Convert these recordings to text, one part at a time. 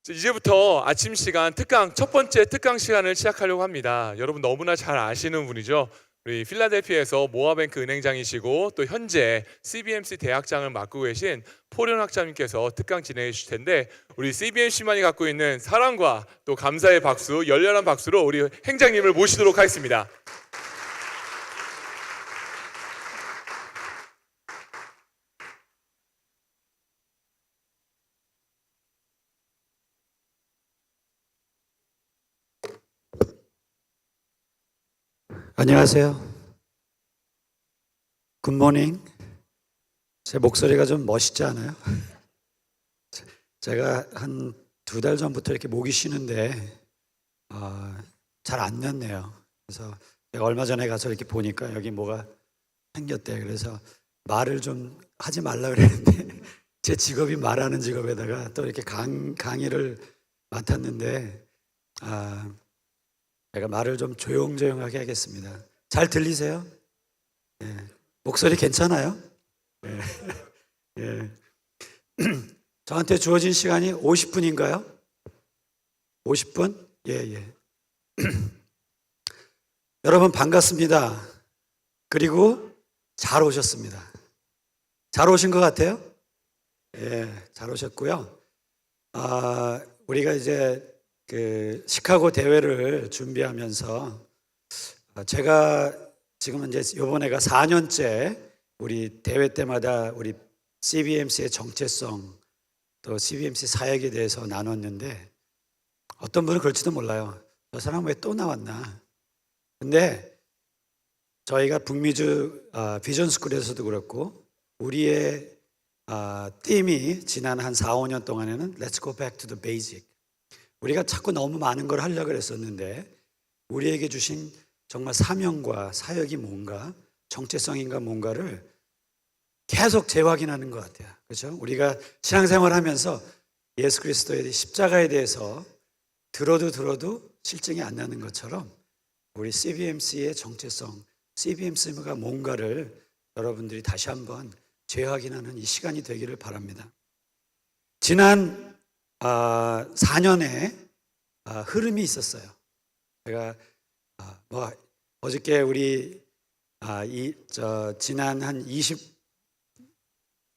이제부터 아침 시간 특강 첫 번째 특강 시간을 시작하려고 합니다. 여러분 너무나 잘 아시는 분이죠. 우리 필라델피아에서 모아뱅크 은행장이시고 또 현재 CBMC 대학장을 맡고 계신 포련 학자님께서 특강 진행해 주실 텐데, 우리 CBMC만이 갖고 있는 사랑과 또 감사의 박수, 열렬한 박수로 우리 행장님을 모시도록 하겠습니다. 안녕하세요. 굿모닝. 제 목소리가 좀 멋있지 않아요? 제가 한 2달 전부터 이렇게 목이 쉬는데 잘 안 냈네요. 그래서 제가 얼마 전에 가서 이렇게 보니까 여기 뭐가 생겼대. 그래서 말을 좀 하지 말라 그랬는데 제 직업이 말하는 직업에다가 또 이렇게 강의를 맡았는데 제가 말을 좀 조용조용하게 하겠습니다. 잘 들리세요? 예. 목소리 괜찮아요? 예. 예. 저한테 주어진 시간이 50분인가요? 50분? 예. 여러분 반갑습니다. 그리고 잘 오셨습니다. 잘 오신 것 같아요? 예, 잘 오셨고요. 우리가 이제 그 시카고 대회를 준비하면서 제가 지금 이제 이번에가 4년째 우리 대회 때마다 우리 CBMC의 정체성 또 CBMC 사역에 대해서 나눴는데, 어떤 분은 그럴지도 몰라요. 저 사람 왜 또 나왔나. 근데 저희가 북미주 비전스쿨에서도 그렇고 우리의 팀이 지난 한 4, 5년 동안에는 Let's go back to the basic. 우리가 자꾸 너무 많은 걸 하려고 그랬었는데 우리에게 주신 정말 사명과 사역이 뭔가, 정체성인가 뭔가를 계속 재확인하는 것 같아요. 그렇죠? 우리가 신앙생활 하면서 예수 그리스도의 십자가에 대해서 들어도 실증이 안 나는 것처럼 우리 CBMC의 정체성, CBMC가 뭔가를 여러분들이 다시 한번 재확인하는 이 시간이 되기를 바랍니다. 지난 4년의 흐름이 있었어요. 제가 어저께 우리 지난 한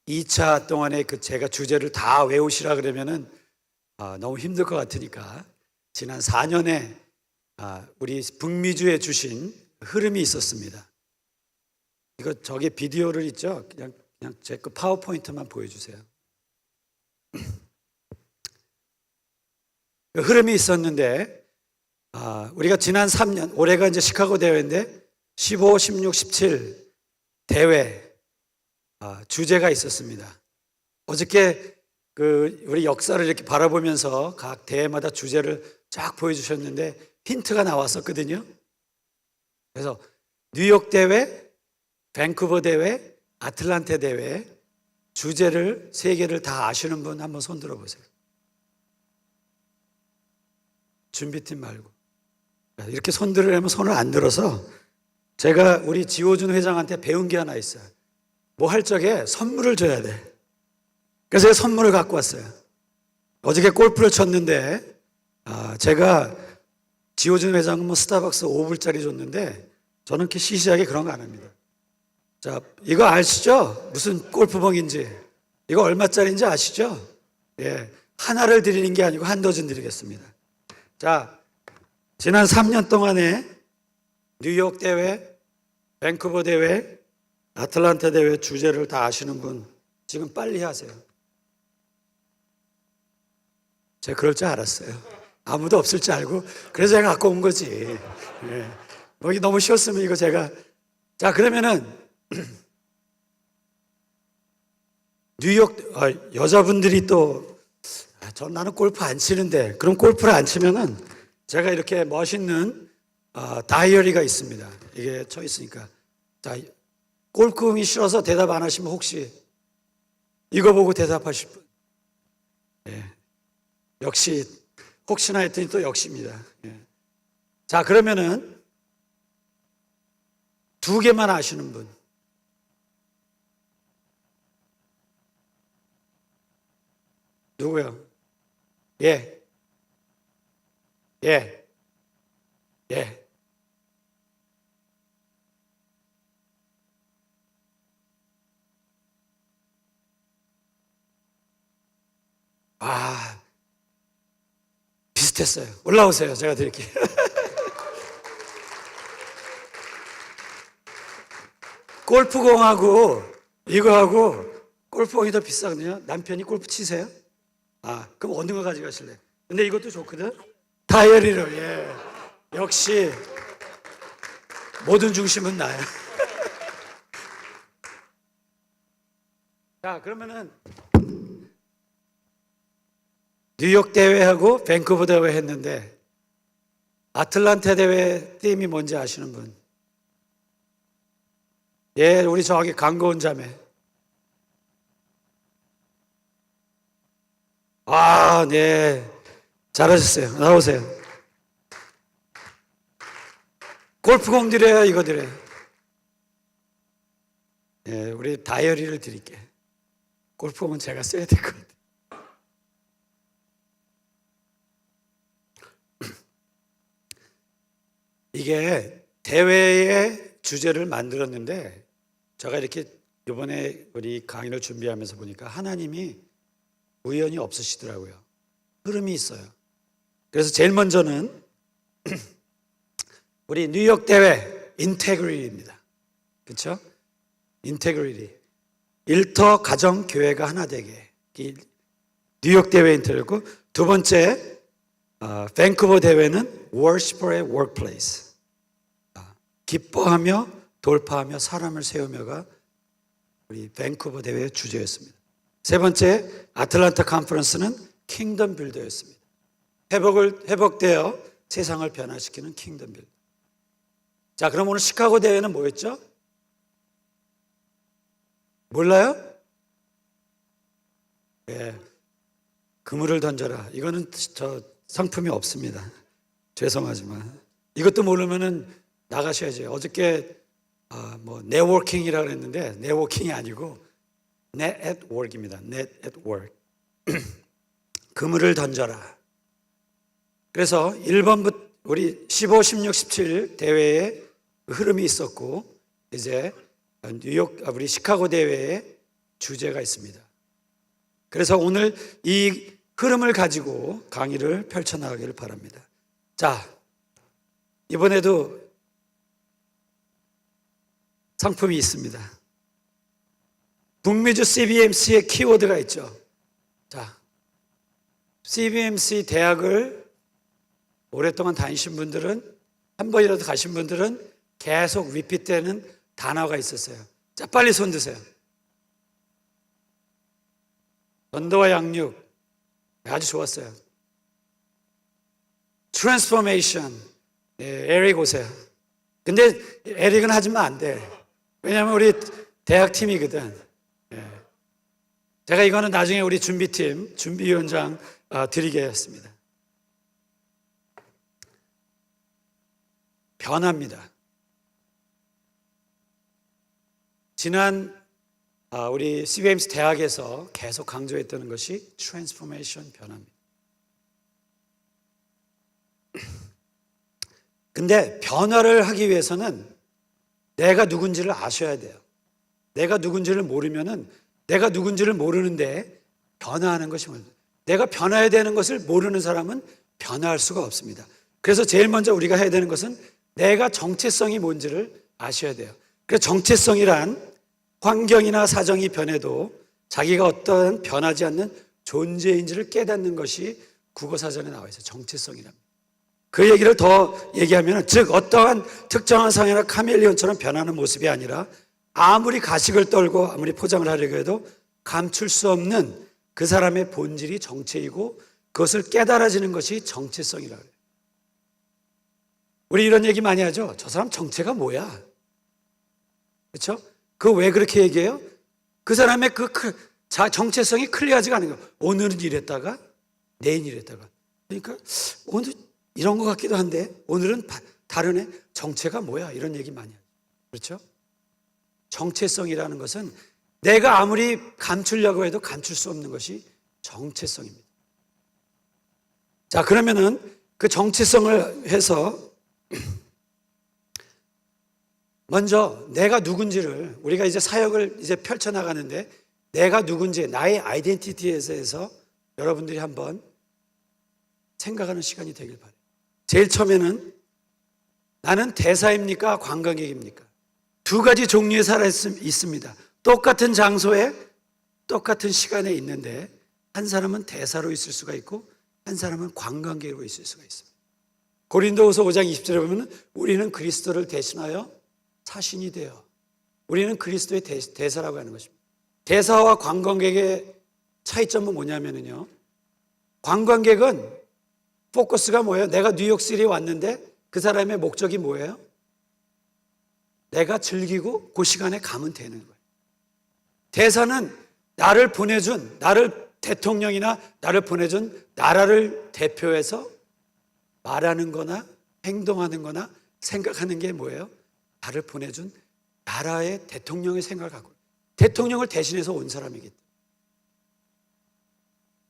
22차 동안에 제가 주제를 다 외우시라 그러면은 너무 힘들 것 같으니까 지난 4년에 우리 북미주에 주신 흐름이 있었습니다. 이거 저기 비디오를 있죠? 그냥 제 그 파워포인트만 보여주세요. 흐름이 있었는데 우리가 지난 3년, 올해가 이제 시카고 대회인데 15, 16, 17 대회 주제가 있었습니다. 어저께 우리 역사를 이렇게 바라보면서 각 대회마다 주제를 쫙 보여주셨는데 힌트가 나왔었거든요. 그래서 뉴욕 대회, 밴쿠버 대회, 아틀란타 대회 주제를 3개를 다 아시는 분 한번 손 들어보세요. 준비팀 말고. 이렇게 손 들으려면 손을 안 들어서 제가 우리 지호준 회장한테 배운 게 하나 있어요. 뭐 할 적에 선물을 줘야 돼. 그래서 선물을 갖고 왔어요. 어저께 골프를 쳤는데 제가 지호준 회장은 뭐 스타벅스 5불짜리 줬는데 저는 이렇게 시시하게 그런 거 안 합니다. 자, 이거 아시죠? 무슨 골프봉인지. 이거 얼마짜리인지 아시죠? 예, 하나를 드리는 게 아니고 한 도전 드리겠습니다. 자, 지난 3년 동안에 뉴욕 대회, 밴쿠버 대회, 아틀란타 대회 주제를 다 아시는 분 지금 빨리 하세요. 제가 그럴 줄 알았어요. 아무도 없을 줄 알고 그래서 제가 갖고 온 거지. 예. 여기 너무 쉬웠으면 이거 제가. 자, 그러면은 뉴욕 여자분들이 또 나는 골프 안 치는데, 그럼 골프를 안 치면은 제가 이렇게 멋있는 다이어리가 있습니다. 이게 쳐 있으니까. 자, 골프공이 싫어서 대답 안 하시면 혹시 이거 보고 대답하실 분. 예. 역시 혹시나 했더니 또 역시입니다. 예. 자, 그러면은 2개만 아시는 분. 누구요? 예. 예. 예. 아, 비슷했어요. 올라오세요. 제가 드릴게요. 골프공하고 이거하고 골프공이 더 비싸거든요. 남편이 골프 치세요? 아, 그럼 어느 거 가져가실래요? 근데 이것도 좋거든. 다이어리로. 예. 역시 모든 중심은 나야. 자, 그러면은 뉴욕 대회하고 밴쿠버 대회 했는데 아틀란타 대회 팀이 뭔지 아시는 분? 예, 우리 저기 강고은 자매. 아, 네. 잘하셨어요. 나오세요. 골프공 드려요, 이거 드려요. 예, 우리 다이어리를 드릴게. 골프공은 제가 써야 될 것 같아요. 이게 대회의 주제를 만들었는데 제가 이렇게 이번에 우리 강의를 준비하면서 보니까 하나님이 우연이 없으시더라고요. 흐름이 있어요. 그래서 제일 먼저는 우리 뉴욕 대회 인테그리티입니다. 그렇죠? 인테그리티. 일터 가정 교회가 하나 되게. 뉴욕 대회 인테그리고 두 번째 밴쿠버 대회는 Worshipper의 Workplace. 기뻐하며 돌파하며 사람을 세우며가 우리 밴쿠버 대회의 주제였습니다. 세 번째 아틀란타 컨퍼런스는 킹덤 빌더였습니다. 회복되어 세상을 변화시키는 킹덤 빌더. 자, 그럼 오늘 시카고 대회는 뭐였죠? 몰라요? 예, 그물을 던져라. 이거는 저 상품이 없습니다. 죄송하지만 이것도 모르면은 나가셔야죠. 어저께 뭐 네트워킹이라고 했는데 네트워킹이 아니고 net at work입니다. net at work. 그물을 던져라. 그래서 1번부터 우리 15, 16, 17 대회에 흐름이 있었고 이제 뉴욕 우리 시카고 대회에 주제가 있습니다. 그래서 오늘 이 흐름을 가지고 강의를 펼쳐나가기를 바랍니다. 자, 이번에도 상품이 있습니다. 북미주 CBMC의 키워드가 있죠. 자, CBMC 대학을 오랫동안 다니신 분들은 한 번이라도 가신 분들은 계속 리핏되는 단어가 있었어요. 자, 빨리 손 드세요. 전도와 양육 아주 좋았어요. 트랜스포메이션. 에릭 오세요. 근데 에릭은 하지만 안 돼. 왜냐하면 우리 대학 팀이거든. 제가 이거는 나중에 우리 준비팀 준비위원장 드리겠습니다. 변화입니다. 지난 우리 CBMC 대학에서 계속 강조했던 것이 트랜스포메이션 변화입니다. 근데 변화를 하기 위해서는 내가 누군지를 아셔야 돼요. 내가 누군지를 모르면은 내가 누군지를 모르는데 변화하는 것이 뭐예요? 내가 변화해야 되는 것을 모르는 사람은 변화할 수가 없습니다. 그래서 제일 먼저 우리가 해야 되는 것은 내가 정체성이 뭔지를 아셔야 돼요. 그래서 정체성이란 환경이나 사정이 변해도 자기가 어떠한 변하지 않는 존재인지를 깨닫는 것이 국어사전에 나와 있어요. 정체성이랍니다. 그 얘기를 더 얘기하면 즉 어떠한 특정한 상이나 카멜레온처럼 변하는 모습이 아니라 아무리 가식을 떨고 아무리 포장을 하려고 해도 감출 수 없는 그 사람의 본질이 정체이고 그것을 깨달아지는 것이 정체성이라고 해요. 우리 이런 얘기 많이 하죠. 저 사람 정체가 뭐야? 그렇죠? 그 왜 그렇게 얘기해요? 그 사람의 그 정체성이 클리어하지가 않은 거예요. 오늘은 이랬다가 내일 이랬다가. 그러니까 오늘 이런 것 같기도 한데 오늘은 다르네. 정체가 뭐야? 이런 얘기 많이 하죠. 그렇죠? 정체성이라는 것은 내가 아무리 감추려고 해도 감출 수 없는 것이 정체성입니다. 자, 그러면은 그 정체성을 해서 먼저 내가 누군지를 우리가 이제 사역을 이제 펼쳐나가는데 내가 누군지 나의 아이덴티티에 대해서 여러분들이 한번 생각하는 시간이 되길 바라요. 제일 처음에는 나는 대사입니까? 관광객입니까? 두 가지 종류의 사람이 있습니다. 똑같은 장소에 똑같은 시간에 있는데 한 사람은 대사로 있을 수가 있고 한 사람은 관광객으로 있을 수가 있습니다. 고린도후서 5장 20절에 보면 우리는 그리스도를 대신하여 사신이 되어 우리는 그리스도의 대사라고 하는 것입니다. 대사와 관광객의 차이점은 뭐냐면요. 관광객은 포커스가 뭐예요? 내가 뉴욕시티에 왔는데 그 사람의 목적이 뭐예요? 내가 즐기고 그 시간에 가면 되는 거예요. 대사는 나를 보내준, 나를 대통령이나 나를 보내준 나라를 대표해서 말하는 거나 행동하는 거나 생각하는 게 뭐예요? 나를 보내준 나라의 대통령의 생각을 갖고 대통령을 대신해서 온 사람이기 때문에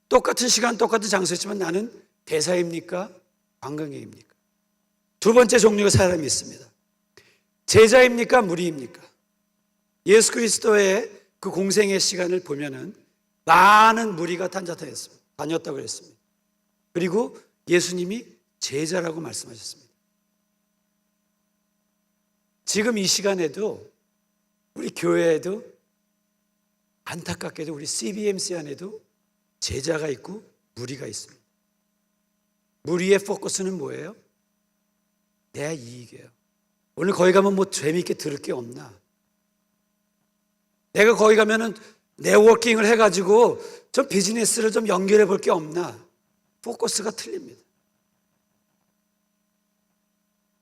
똑같은 시간 똑같은 장소였지만 나는 대사입니까? 관광객입니까? 두 번째 종류의 사람이 있습니다. 제자입니까? 무리입니까? 예수 그리스도의 그 공생의 시간을 보면은 많은 무리가 다녔다고 했습니다. 그리고 예수님이 제자라고 말씀하셨습니다. 지금 이 시간에도 우리 교회에도 안타깝게도 우리 CBMC 안에도 제자가 있고 무리가 있습니다. 무리의 포커스는 뭐예요? 내 이익이에요. 오늘 거기 가면 뭐 재미있게 들을 게 없나? 내가 거기 가면은 네트워킹을 해가지고 좀 비즈니스를 좀 연결해 볼 게 없나? 포커스가 틀립니다.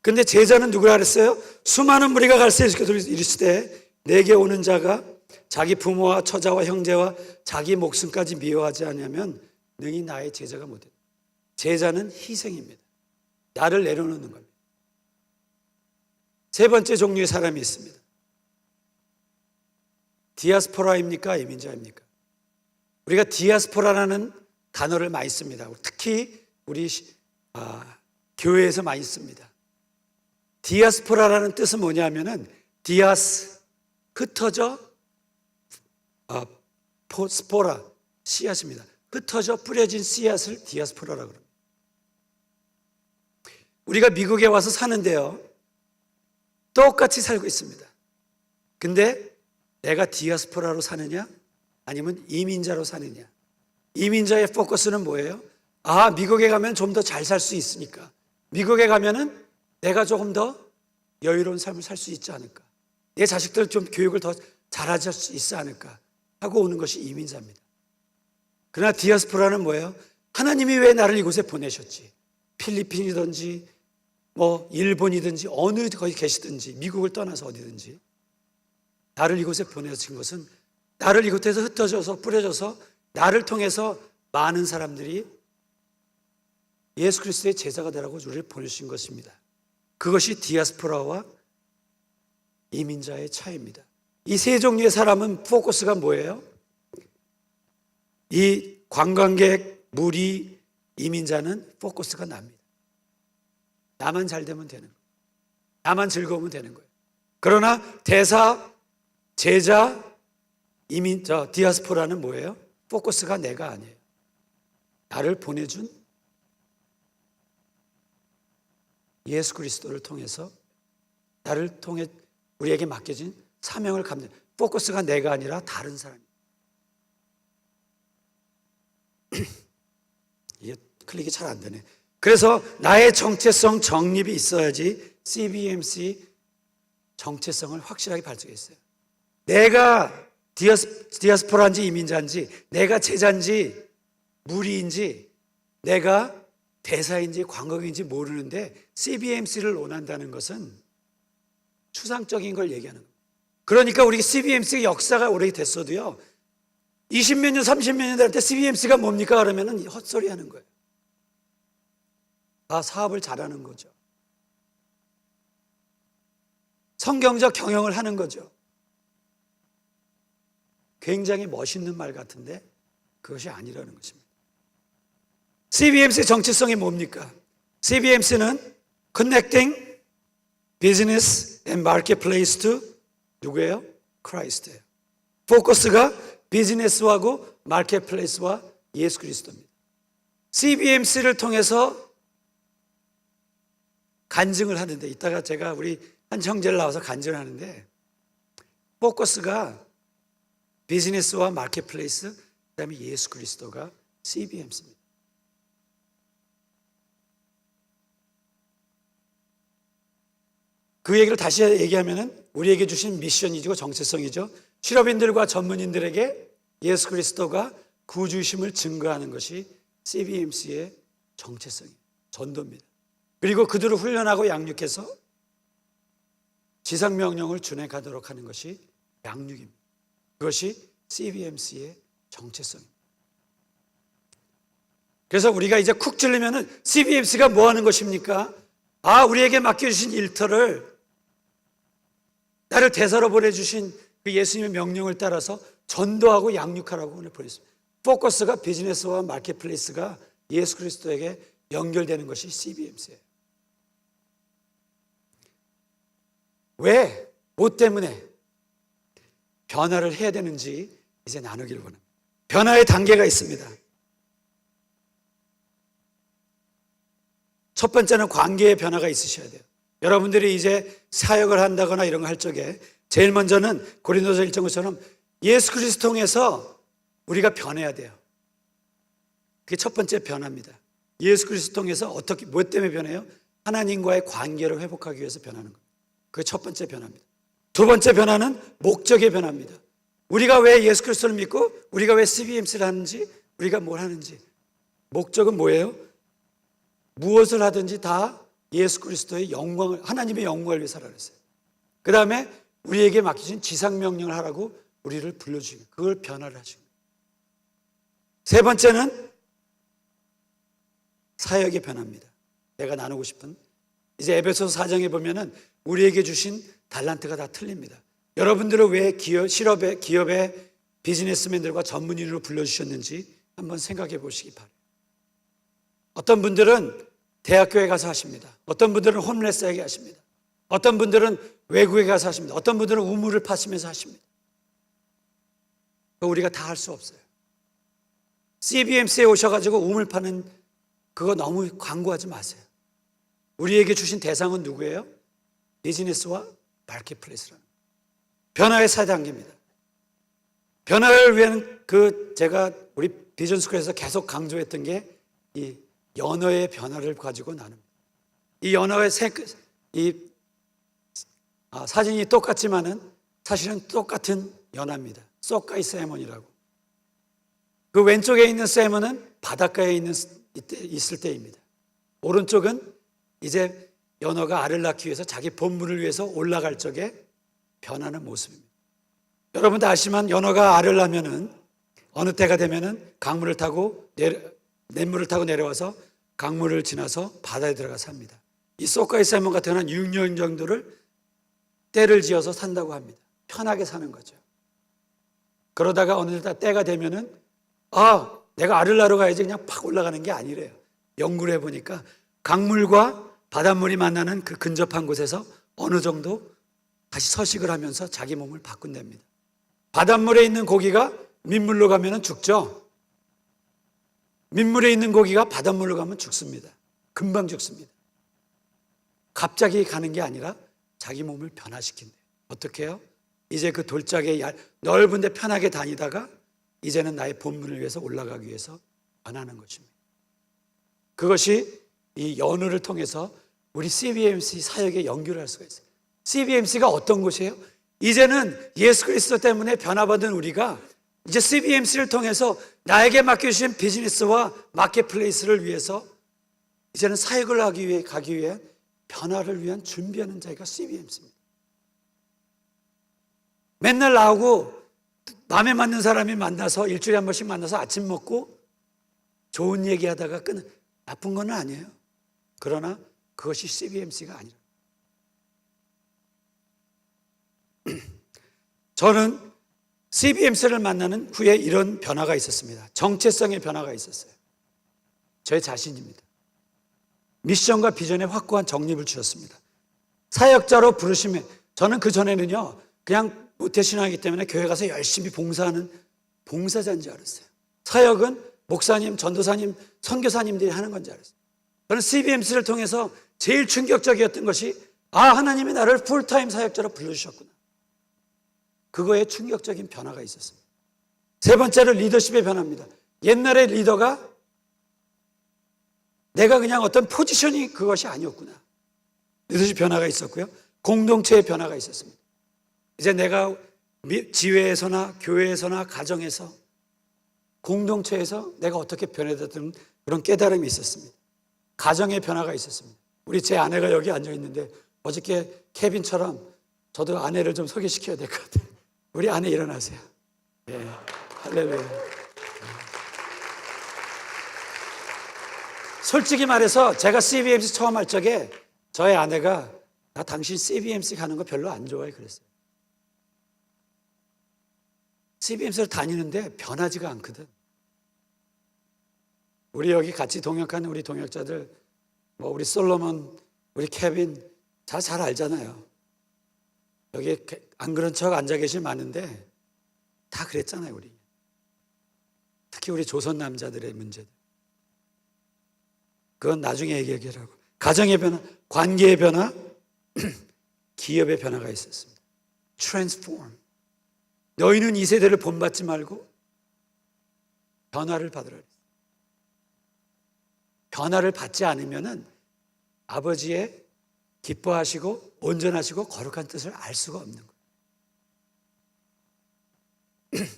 근데 제자는 누구라 그랬어요? 수많은 무리가 갈새 이르시되 내게 오는 자가 자기 부모와 처자와 형제와 자기 목숨까지 미워하지 않으면 능히 나의 제자가 못해. 제자는 희생입니다. 나를 내려놓는 겁니다. 세 번째 종류의 사람이 있습니다. 디아스포라입니까? 이민자입니까? 우리가 디아스포라라는 단어를 많이 씁니다. 특히 우리 교회에서 많이 씁니다. 디아스포라라는 뜻은 뭐냐면은 디아스 흩어져 스포라 씨앗입니다. 흩어져 뿌려진 씨앗을 디아스포라라고 합니다. 우리가 미국에 와서 사는데요. 똑같이 살고 있습니다. 근데 내가 디아스포라로 사느냐 아니면 이민자로 사느냐. 이민자의 포커스는 뭐예요? 미국에 가면 좀 더 잘 살 수 있으니까. 미국에 가면은 내가 조금 더 여유로운 삶을 살 수 있지 않을까. 내 자식들 좀 교육을 더 잘할 수 있지 않을까 하고 오는 것이 이민자입니다. 그러나 디아스포라는 뭐예요? 하나님이 왜 나를 이곳에 보내셨지? 필리핀이든지 뭐 일본이든지 어느 거기 계시든지 미국을 떠나서 어디든지 나를 이곳에 보내신 것은 나를 이곳에서 흩어져서 뿌려져서 나를 통해서 많은 사람들이 예수 그리스도의 제자가 되라고 우리를 보내신 것입니다. 그것이 디아스포라와 이민자의 차이입니다. 이 세 종류의 사람은 포커스가 뭐예요? 이 관광객, 무리, 이민자는 포커스가 납니다. 나만 잘 되면 되는 거예요. 나만 즐거우면 되는 거예요. 그러나 대사, 제자, 디아스포라는 뭐예요? 포커스가 내가 아니에요. 나를 보내준 예수 그리스도를 통해서 나를 통해 우리에게 맡겨진 사명을 감당. 포커스가 내가 아니라 다른 사람이에요. 이게 클릭이 잘 안 되네. 그래서 나의 정체성 정립이 있어야지 CBMC 정체성을 확실하게 발전했어요. 내가 디아스포라인지 이민자인지, 내가 제자인지 무리인지, 내가 대사인지 관광인지 모르는데 CBMC를 원한다는 것은 추상적인 걸 얘기하는 거예요. 그러니까 우리 CBMC의 역사가 오래됐어도요 20몇 년, 30몇 년 될 때 CBMC가 뭡니까? 그러면 헛소리 하는 거예요. 사업을 잘하는 거죠. 성경적 경영을 하는 거죠. 굉장히 멋있는 말 같은데 그것이 아니라는 것입니다. CBMC의 정체성이 뭡니까? CBMC는 Connecting Business and Marketplace to 누구예요? Christ예요. 포커스가 비즈니스하고 마켓플레이스와 예수 그리스도입니다. CBMC를 통해서 간증을 하는데, 이따가 제가 우리 한 형제를 나와서 간증을 하는데, 포커스가 비즈니스와 마켓플레이스, 그다음에 예수 그리스도가 CBMC입니다. 그 얘기를 다시 얘기하면은 우리에게 주신 미션이죠, 정체성이죠. 실업인들과 전문인들에게 예수 그리스도가 구주심을 증거하는 것이 CBMC의 정체성이에요. 전도입니다. 그리고 그들을 훈련하고 양육해서 지상명령을 준행하도록 하는 것이 양육입니다. 그것이 CBMC의 정체성입니다. 그래서 우리가 이제 쿡 찔리면은 CBMC가 뭐 하는 것입니까? 우리에게 맡겨주신 일터를, 나를 대사로 보내주신 그 예수님의 명령을 따라서 전도하고 양육하라고 오늘 보냈습니다. 포커스가 비즈니스와 마켓플레이스가 예수 그리스도에게 연결되는 것이 CBMC예요. 왜? 뭐 때문에 변화를 해야 되는지 이제 나누기를 원합니다. 변화의 단계가 있습니다. 첫 번째는 관계의 변화가 있으셔야 돼요. 여러분들이 이제 사역을 한다거나 이런 거 할 적에 제일 먼저는 고린도서 1장처럼 예수 그리스도 통해서 우리가 변해야 돼요. 그게 첫 번째 변화입니다. 예수 그리스도 통해서 어떻게, 뭐 때문에 변해요? 하나님과의 관계를 회복하기 위해서 변하는 거예요. 그게 첫 번째 변화입니다. 두 번째 변화는 목적의 변화입니다. 우리가 왜 예수 그리스도를 믿고 우리가 왜 CBMC를 하는지, 우리가 뭘 하는지, 목적은 뭐예요? 무엇을 하든지 다 예수 그리스도의 영광을, 하나님의 영광을 위해 살아야 했어요. 그 다음에 우리에게 맡기신 지상명령을 하라고 우리를 불러주시고, 그걸 변화를 하시고. 세 번째는 사역의 변화입니다. 내가 나누고 싶은, 이제 에베소서 4장에 보면은 우리에게 주신 달란트가 다 틀립니다. 여러분들은 왜 기업의 비즈니스맨들과 전문인으로 불러주셨는지 한번 생각해 보시기 바랍니다. 어떤 분들은 대학교에 가서 하십니다. 어떤 분들은 홈레스에게 하십니다. 어떤 분들은 외국에 가서 하십니다. 어떤 분들은 우물을 파시면서 하십니다. 우리가 다 할 수 없어요. CBMC에 오셔가지고 우물 파는 그거 너무 광고하지 마세요. 우리에게 주신 대상은 누구예요? 비즈니스와 마켓플레이스라는 변화의 4단계입니다. 변화를 위한 제가 우리 비전스쿨에서 계속 강조했던 게 이 연어의 변화를 가지고 나눕니다. 이 연어의 사진이 똑같지만은 사실은 똑같은 연어입니다. 소카이 세몬이라고. 그 왼쪽에 있는 세몬은 바닷가에 있을 때입니다. 오른쪽은 이제 연어가 알을 낳기 위해서 자기 본물을 위해서 올라갈 적에 변하는 모습입니다. 여러분도 아시지만 연어가 알을 낳으면은 어느 때가 되면은 냇물을 타고 내려와서 강물을 지나서 바다에 들어가 삽니다. 이 소카이 세몬 같은 경우는 6년 정도를 때를 지어서 산다고 합니다. 편하게 사는 거죠. 그러다가 어느 때가 되면은 내가 알을 낳으러 가야지 그냥 팍 올라가는 게 아니래요. 연구를 해보니까 강물과 바닷물이 만나는 그 근접한 곳에서 어느 정도 다시 서식을 하면서 자기 몸을 바꾼답니다. 바닷물에 있는 고기가 민물로 가면 죽죠. 민물에 있는 고기가 바닷물로 가면 죽습니다. 금방 죽습니다. 갑자기 가는 게 아니라 자기 몸을 변화시킨대요. 어떻게 해요? 이제 그 돌짝에 넓은 데 편하게 다니다가 이제는 나의 본문을 위해서 올라가기 위해서 변하는 것입니다. 그것이 이 연우를 통해서 우리 CBMC 사역에 연결할 수가 있어요. CBMC가 어떤 곳이에요? 이제는 예수 그리스도 때문에 변화받은 우리가 이제 CBMC를 통해서 나에게 맡겨주신 비즈니스와 마켓플레이스를 위해서 이제는 사역을 가기 위해 변화를 위한 준비하는 자가 CBMC입니다. 맨날 나오고 마음에 맞는 사람이 만나서 일주일에 한 번씩 만나서 아침 먹고 좋은 얘기하다가 나쁜 건 아니에요. 그러나 그것이 CBMC가 아니라. 저는 CBMC를 만나는 후에 이런 변화가 있었습니다. 정체성의 변화가 있었어요. 저의 자신입니다. 미션과 비전의 확고한 정립을 주셨습니다. 사역자로 부르시면 저는 그전에는요 그냥 모태신앙이기 때문에 교회 가서 열심히 봉사하는 봉사자인 줄 알았어요. 사역은 목사님, 전도사님, 선교사님들이 하는 건 줄 알았어요. 저는 CBMC를 통해서 제일 충격적이었던 것이 하나님이 나를 풀타임 사역자로 불러주셨구나. 그거에 충격적인 변화가 있었습니다. 세 번째로 리더십의 변화입니다. 옛날의 리더가 내가 그냥 어떤 포지션이 그것이 아니었구나. 리더십 변화가 있었고요. 공동체의 변화가 있었습니다. 이제 내가 지회에서나 교회에서나 가정에서 공동체에서 내가 어떻게 변해졌든 그런 깨달음이 있었습니다. 가정의 변화가 있었습니다. 우리 제 아내가 여기 앉아 있는데 어저께 케빈처럼 저도 아내를 좀 소개시켜야 될 것 같아요. 우리 아내 일어나세요. 네. 할렐루야. 솔직히 말해서 제가 CBMC 처음 할 적에 저의 아내가 나 당신 CBMC 가는 거 별로 안 좋아해 그랬어요. CBMC를 다니는데 변하지가 않거든. 우리 여기 같이 동역하는 우리 동역자들 우리 솔로몬, 우리 케빈 잘 알잖아요. 여기 안 그런 척 앉아 계실 많은데 다 그랬잖아요. 우리 특히 우리 조선 남자들의 문제들. 그건 나중에 얘기하라고. 가정의 변화, 관계의 변화, 기업의 변화가 있었습니다. Transform. 너희는 이 세대를 본받지 말고 변화를 받으라. 변화를 받지 않으면은 아버지의 기뻐하시고 온전하시고 거룩한 뜻을 알 수가 없는 거예요.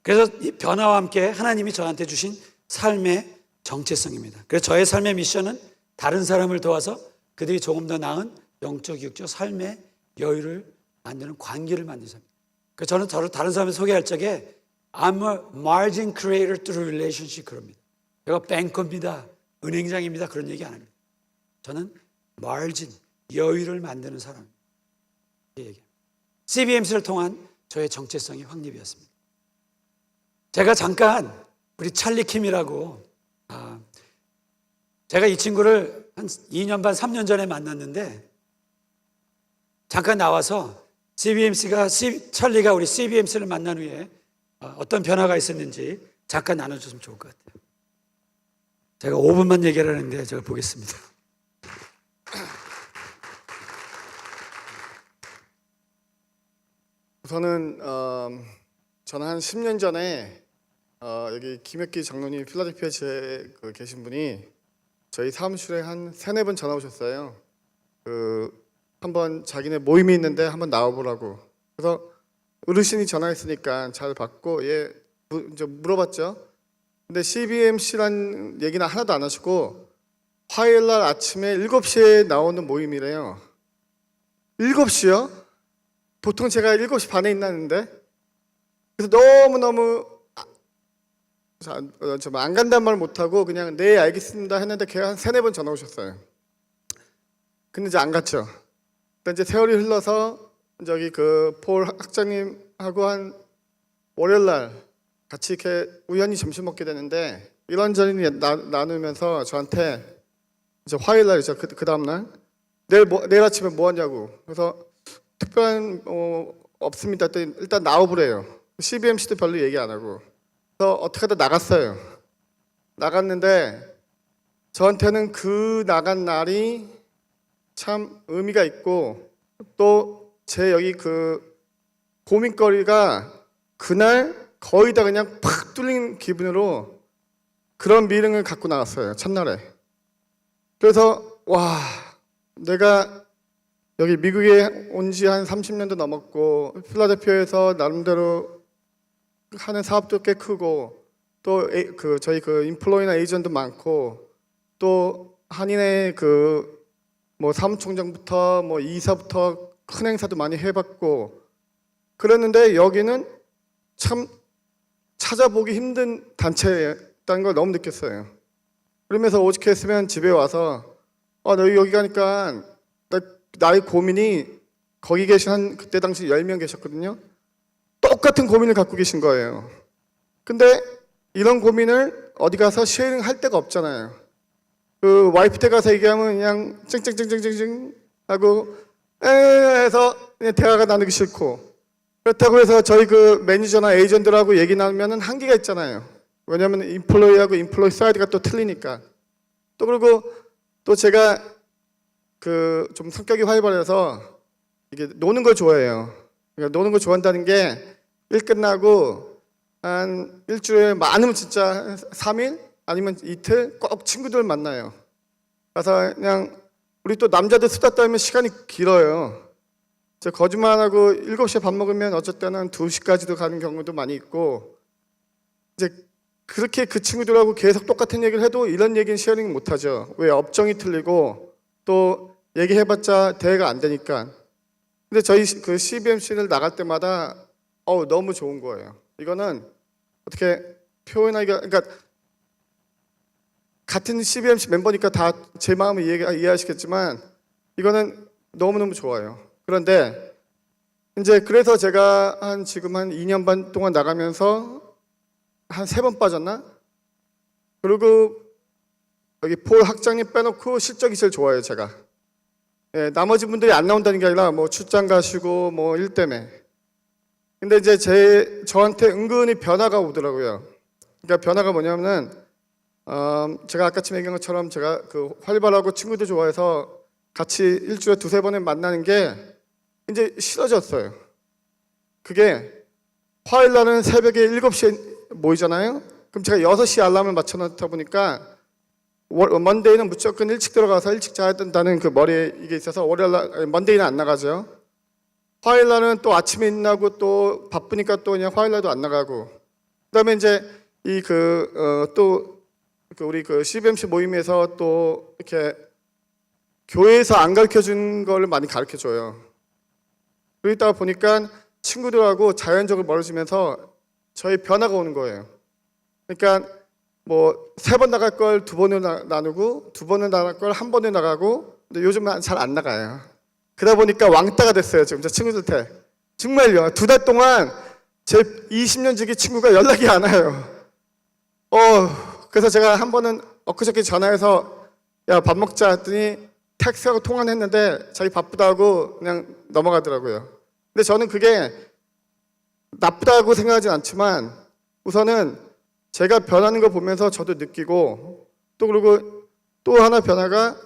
그래서 이 변화와 함께 하나님이 저한테 주신 삶의 정체성입니다. 그래서 저의 삶의 미션은 다른 사람을 도와서 그들이 조금 더 나은 영적, 육적 삶의 여유를 만드는 관계를 만드는 삶입니다. 그래서 저는 저를 다른 사람을 소개할 적에 I'm a margin creator through relationship 그럽니다. 제가 뱅커입니다. 은행장입니다. 그런 얘기 안 합니다. 저는 margin, 여유를 만드는 사람입니다. CBMC를 통한 저의 정체성이 확립이었습니다. 제가 잠깐 우리 찰리 킴이라고 제가 이 친구를 한 2년 반, 3년 전에 만났는데 잠깐 나와서 찰리가 우리 CBMC를 만난 후에 어떤 변화가 있었는지 잠깐 나눠줬으면 좋을 것 같아요. 제가 5분만 얘기를 하는데 제가 보겠습니다. 우선은 저는 한 10년 전에 여기 김혁기 장로님 필라델피아에 계신 분이 저희 사무실에 한 3-4번 전화 오셨어요. 한번 자기네 모임이 있는데 한번 나와보라고. 그래서 어르신이 전화했으니까 잘 받고 이제 물어봤죠. 근데 CBMC란 얘기는 하나도 안 하시고 화요일 날 아침에 7시에 나오는 모임이래요. 7시요? 보통 제가 7시 반에 있나는데 그래서 너무너무 안 간다는 말 못하고 그냥 네 알겠습니다 했는데 걔가 한 3-4번 전화 오셨어요. 근데 이제 안 갔죠. 근데 이제 세월이 흘러서 저기 폴 학장님하고 한 월요일 날 같이 이렇게 우연히 점심 먹게 되는데 이런저런 나누면서 저한테 이제 화요일 날이죠. 그 다음 날 내일 아침에 뭐 하냐고. 그래서 특별한 없습니다. 일단 나와보래요. CBMC도 별로 얘기 안 하고. 그래서 어떻게 하다 나갔어요. 나갔는데 저한테는 그 나간 날이 참 의미가 있고 또 제 여기 고민거리가 그날 거의 다 그냥 팍 뚫린 기분으로 그런 미련을 갖고 나왔어요. 첫날에. 그래서 와, 내가 여기 미국에 온 지 한 30년도 넘었고 필라델피아에서 나름대로 하는 사업도 꽤 크고 또 저희 인플로이나 에이전트도 많고 또 한인의 뭐 사무총장부터 뭐 이사부터 큰 행사도 많이 해봤고 그랬는데 여기는 참 찾아보기 힘든 단체였다는 걸 너무 느꼈어요. 그러면서 오직했으면 집에 와서 너 여기 가니까 나의 고민이 거기 계신 그때 당시 10명 계셨거든요. 똑같은 고민을 갖고 계신 거예요. 근데 이런 고민을 어디 가서 쉐어링 할 데가 없잖아요. 그 와이프 댁 가서 얘기하면 그냥 찡찡찡찡찡찡 하고 에 해서 그냥 대화가 나누기 싫고, 그렇다고 해서 저희 그 매니저나 에이전트들하고 얘기 나누면은 한계가 있잖아요. 왜냐하면 인플로이하고 인플로이 사이드가 또 틀리니까. 또 그리고 또 제가 그 좀 성격이 활발해서 이게 노는 걸 좋아해요. 그러니까 노는 걸 좋아한다는 게 일 끝나고 한 일주일에 많으면 진짜 3일 아니면 이틀 꼭 친구들 만나요. 가서 그냥 우리 또 남자들 수다 떨면 시간이 길어요. 저 거짓말하고 7시에 밥 먹으면 어쩔 때는 2시까지도 가는 경우도 많이 있고, 이제 그렇게 그 친구들하고 계속 똑같은 얘기를 해도 이런 얘기는 쉐어링 못 하죠. 왜? 업종이 틀리고 또 얘기해봤자 대회가 안 되니까. 근데 저희 그 CBMC를 나갈 때마다 너무 좋은 거예요. 이거는 어떻게 표현하기가, 그러니까 같은 CBMC 멤버니까 다 제 마음을 이해하시겠지만 이거는 너무너무 좋아요. 그런데 이제 그래서 제가 지금 한 2년 반 동안 나가면서 한 3번 빠졌나? 그리고 여기 폴 학장님 빼놓고 실적이 제일 좋아요, 제가. 예, 나머지 분들이 안 나온다는 게 아니라 뭐 출장 가시고 뭐 일 때문에. 근데 이제 저한테 은근히 변화가 오더라고요. 그러니까 변화가 뭐냐면은 제가 아까쯤 얘기한 것처럼 제가 그 활발하고 친구들 좋아해서 같이 일주일에 2-3번에 만나는 게 이제 싫어졌어요. 그게 화요일 날은 새벽에 7시에 모이잖아요. 그럼 제가 6시 알람을 맞춰놓다 보니까 먼데이는 무조건 일찍 들어가서 일찍 자야 된다는 그 머리에 이게 있어서 먼데이는 안 나가죠. 화요일 날은 또 아침에 일어나고 또 바쁘니까 또 그냥 화요일 날도 안 나가고, 그다음에 이제 우리 그 CBMC 모임에서 또 이렇게 교회에서 안 가르쳐 준 걸 많이 가르쳐 줘요. 그러다 보니까 친구들하고 자연적으로 멀어지면서 저희 변화가 오는 거예요. 그러니까 뭐 3번 나갈 걸 2번을 나누고 2번을 나갈 걸 1번을 나가고, 근데 요즘은 잘 안 나가요. 그러다 보니까 왕따가 됐어요. 지금 제 친구들한테. 정말요. 2달 동안 제 20년 지기 친구가 연락이 안 와요. 그래서 제가 한 번은 엊그저께 전화해서 야, 밥 먹자 했더니 텍스하고 통화는 했는데 자기 바쁘다고 그냥 넘어가더라고요. 근데 저는 그게 나쁘다고 생각하진 않지만 우선은 제가 변하는 거 보면서 저도 느끼고, 또 그리고 또 하나 변화가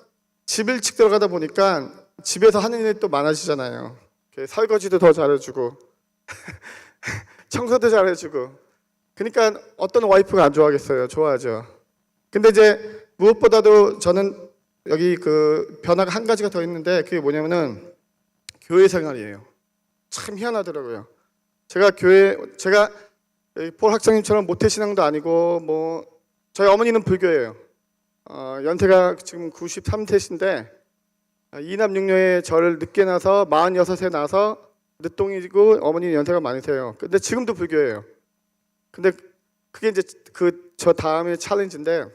집 일찍 들어가다 보니까 집에서 하는 일이 또 많아지잖아요. 설거지도 더 잘해주고 청소도 잘해주고. 그러니까 어떤 와이프가 안 좋아하겠어요? 좋아하죠. 근데 이제 무엇보다도 저는 여기 그 변화가 한 가지가 더 있는데, 그게 뭐냐면은 교회 생활이에요. 참 희한하더라고요. 제가 폴 학장님처럼 모태신앙도 아니고, 뭐 저희 어머니는 불교예요. 연세가 지금 93세신데 이남 육녀에 저를 늦게 낳아서 46세 낳아서 늦둥이고, 어머니는 연세가 많으세요. 근데 지금도 불교예요. 근데 그게 이제 저 다음에 챌린지인데,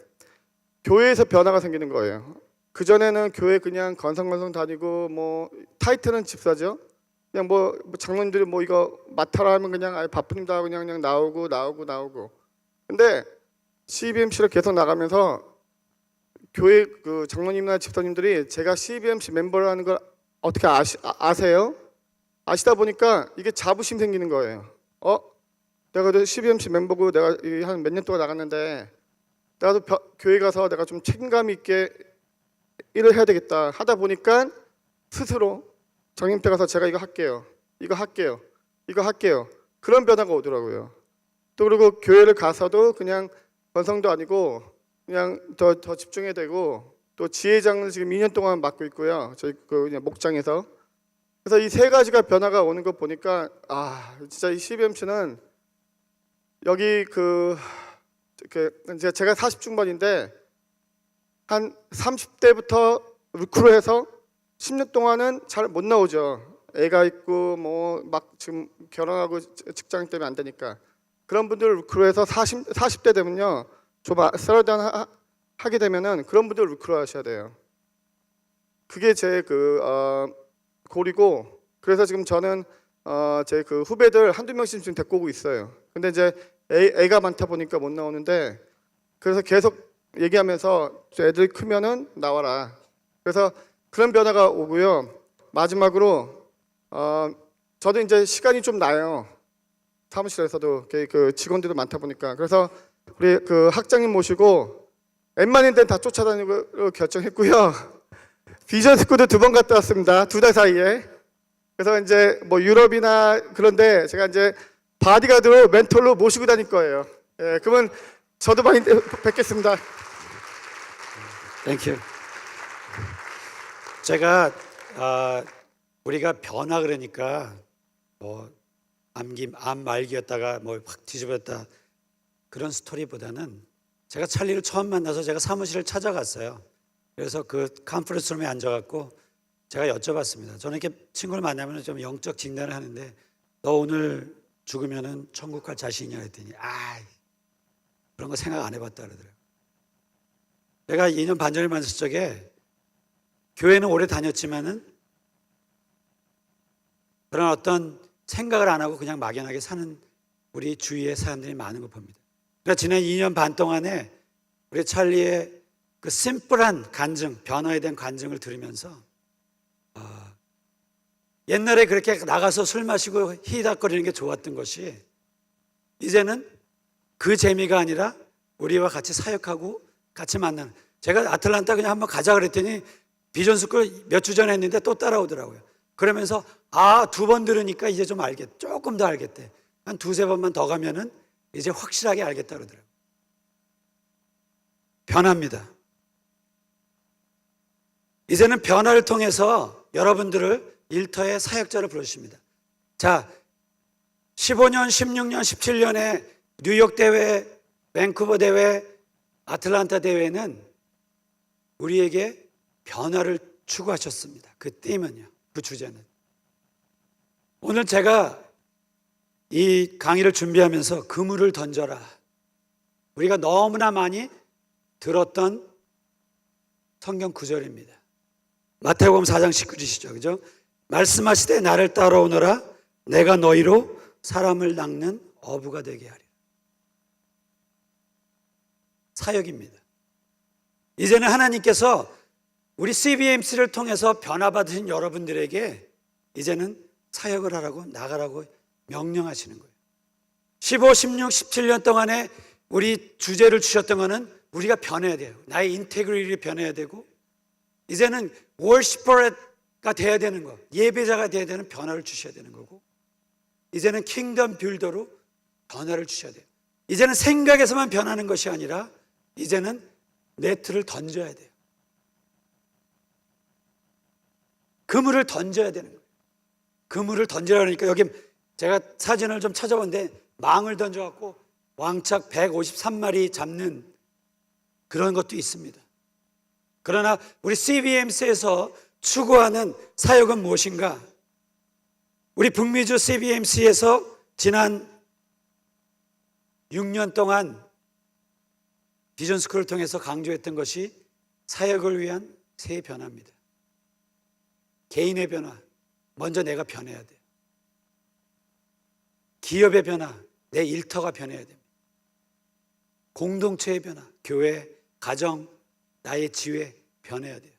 교회에서 변화가 생기는 거예요. 그전에는 교회 그냥 건성건성 다니고, 뭐 타이틀은 집사죠. 그냥 뭐 장로님들이 뭐 이거 맡아라 하면 그냥 바쁘님도 하고 그냥 나오고. 근데 CBMC를 계속 나가면서 교회 그 장로님이나 집사님들이 제가 CBMC 멤버라는 걸 어떻게 아세요? 아시다 보니까 이게 자부심 생기는 거예요. 내가 CBMC 멤버고 내가 한 몇 년 동안 나갔는데 나도 교회 가서 내가 좀 책임감 있게 일을 해야 되겠다 하다 보니까 스스로 장님때 가서 제가 이거 할게요. 그런 변화가 오더라고요. 또 그리고 교회를 가서도 그냥 건성도 아니고 그냥 더 집중해야 되고, 또 지회장을 지금 2년 동안 맡고 있고요. 저희 그냥 목장에서. 그래서 이 3가지가 변화가 오는 거 보니까 진짜 이 CBMC는 여기 제가 40중반인데 한 30대부터 루크로해서 10년 동안은 잘 못 나오죠. 애가 있고 뭐 막 지금 결혼하고 직장 때문에 안 되니까. 그런 분들 루크로해서 40대 되면요, 좀 세러단 하게 되면은 그런 분들 루크로 하셔야 돼요. 그게 제 골이고, 그래서 지금 저는 제 그 후배들 한두 명씩 지금 데리고 오고 있어요. 근데 이제 애가 많다 보니까 못 나오는데, 그래서 계속 얘기하면서 애들이 크면은 나와라. 그래서 그런 변화가 오고요. 마지막으로 저도 이제 시간이 좀 나요. 사무실에서도 그 직원들도 많다 보니까. 그래서 우리 그 학장님 모시고 웬만한 데는 다 쫓아다니고 결정했고요. 비전 스쿨도 2번 갔다 왔습니다. 2달 사이에. 그래서 이제 뭐 유럽이나 그런데 제가 이제 바디가드로 멘토로 모시고 다닐 거예요. 예, 그러면 저도 많이 뵙겠습니다. 땡큐. 제가 우리가 변화 그러니까 뭐 암 말기였다가 뭐 확 뒤집었다 그런 스토리보다는 제가 찰리를 처음 만나서 제가 사무실을 찾아갔어요. 그래서 그 컨퍼런스룸에 앉아갖고 제가 여쭤봤습니다. 저는 이렇게 친구를 만나면 좀 영적 진단을 하는데 너 오늘 죽으면은 천국 갈 자신이냐 했더니 그런 거 생각 안 해봤다 그러더라고요. 내가 2년 반 전에 만났을 적에 교회는 오래 다녔지만은 그런 어떤 생각을 안 하고 그냥 막연하게 사는 우리 주위의 사람들이 많은 걸 봅니다. 그러니까 지난 2년 반 동안에 우리 찰리의 그 심플한 간증, 변화에 대한 간증을 들으면서 옛날에 그렇게 나가서 술 마시고 히닥거리는 게 좋았던 것이 이제는 그 재미가 아니라 우리와 같이 사역하고 같이 만나는, 제가 아틀란타 그냥 한번 가자 그랬더니 비전스쿨 몇 주 전에 했는데 또 따라오더라고요. 그러면서 2번 들으니까 이제 좀 조금 더 알겠대. 한 2-3번만 더 가면은 이제 확실하게 알겠다 그러더라고요. 변합니다. 이제는 변화를 통해서 여러분들을 일터의 사역자로 부르십니다. 자, 15년, 16년, 17년에 뉴욕 대회, 밴쿠버 대회, 아틀란타 대회는 우리에게 변화를 추구하셨습니다. 그 띠면요, 그 주제는. 오늘 제가 이 강의를 준비하면서 그물을 던져라. 우리가 너무나 많이 들었던 성경 구절입니다. 마태복음 4장 19절이시죠. 그죠? 말씀하시되 나를 따라오너라 내가 너희로 사람을 낚는 어부가 되게 하리라. 사역입니다. 이제는 하나님께서 우리 CBMC를 통해서 변화받으신 여러분들에게 이제는 사역을 하라고, 나가라고 명령하시는 거예요. 15, 16, 17년 동안에 우리 주제를 주셨던 거는 우리가 변해야 돼요. 나의 인테그리티를 변해야 되고, 이제는 워시퍼가 돼야 되는 거, 예배자가 돼야 되는 변화를 주셔야 되는 거고, 이제는 킹덤 빌더로 변화를 주셔야 돼요. 이제는 생각에서만 변하는 것이 아니라 이제는 네트를 던져야 돼요. 그물을 던져야 되는 거예요. 그물을 던지라 그러니까 여기 제가 사진을 좀 찾아봤는데 망을 던져갖고 왕착 153마리 잡는 그런 것도 있습니다. 그러나 우리 CBMC에서 추구하는 사역은 무엇인가? 우리 북미주 CBMC에서 지난 6년 동안 비전스쿨을 통해서 강조했던 것이 사역을 위한 새 변화입니다. 개인의 변화, 먼저 내가 변해야 돼요. 기업의 변화, 내 일터가 변해야 됩니다. 공동체의 변화, 교회, 가정, 나의 지회 변해야 돼요.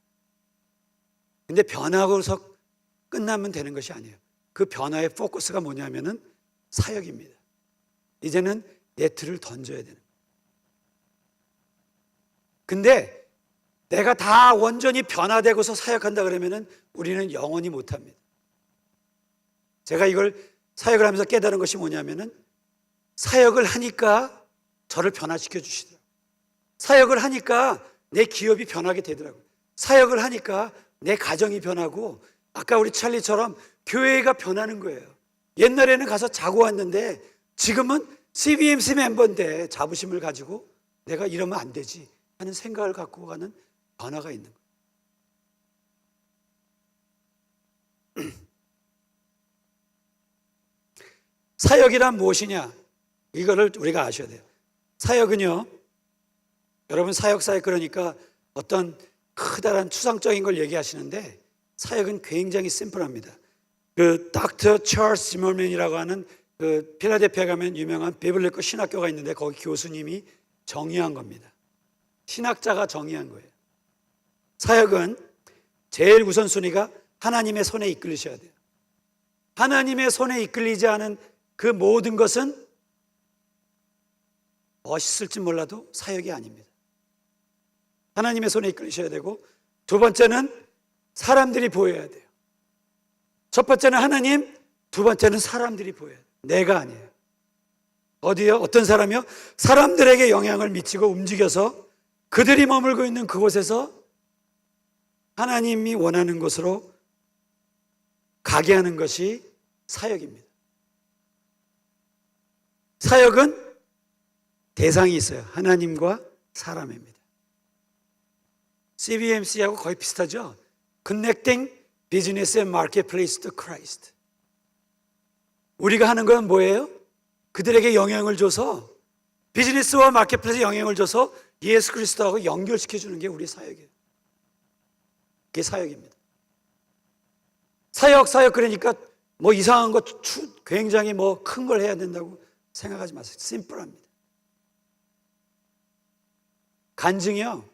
근데 변하고서 끝나면 되는 것이 아니에요. 그 변화의 포커스가 뭐냐면은 사역입니다. 이제는 네트를 던져야 되는 거예요. 근데 내가 다 완전히 변화되고서 사역한다 그러면은 우리는 영원히 못합니다. 제가 이걸 사역을 하면서 깨달은 것이 뭐냐면은 사역을 하니까 저를 변화시켜 주시더라고요. 사역을 하니까 내 기업이 변하게 되더라고요. 사역을 하니까 내 가정이 변하고, 아까 우리 찰리처럼 교회가 변하는 거예요. 옛날에는 가서 자고 왔는데 지금은 CBMC 멤버인데 자부심을 가지고 내가 이러면 안 되지 하는 생각을 갖고 가는 변화가 있는 거예요. 사역이란 무엇이냐? 이거를 우리가 아셔야 돼요. 사역은요, 여러분 사역 그러니까 어떤 크다란 추상적인 걸 얘기하시는데 사역은 굉장히 심플합니다. 그 닥터 찰스 지머맨이라고 하는 그 필라델피아 가면 유명한 비블리컬 신학교가 있는데 거기 교수님이 정의한 겁니다. 신학자가 정의한 거예요. 사역은 제일 우선순위가 하나님의 손에 이끌리셔야 돼요. 하나님의 손에 이끌리지 않은 그 모든 것은 멋있을지 몰라도 사역이 아닙니다. 하나님의 손에 이끌리셔야 되고, 두 번째는 사람들이 보여야 돼요. 첫 번째는 하나님, 두 번째는 사람들이 보여야 돼요. 내가 아니에요. 어디요? 어떤 사람이요? 사람들에게 영향을 미치고 움직여서 그들이 머물고 있는 그곳에서 하나님이 원하는 곳으로 가게 하는 것이 사역입니다. 사역은 대상이 있어요. 하나님과 사람입니다. CBMC하고 거의 비슷하죠? Connecting Business and Marketplace to Christ. 우리가 하는 건 뭐예요? 그들에게 영향을 줘서, 비즈니스와 마켓플레이스에 영향을 줘서 예수 그리스도하고 연결시켜주는 게 우리 사역이에요. 그게 사역입니다. 사역 그러니까 뭐 이상한 거 굉장히 뭐 큰 걸 해야 된다고 생각하지 마세요. 심플합니다. 간증이요.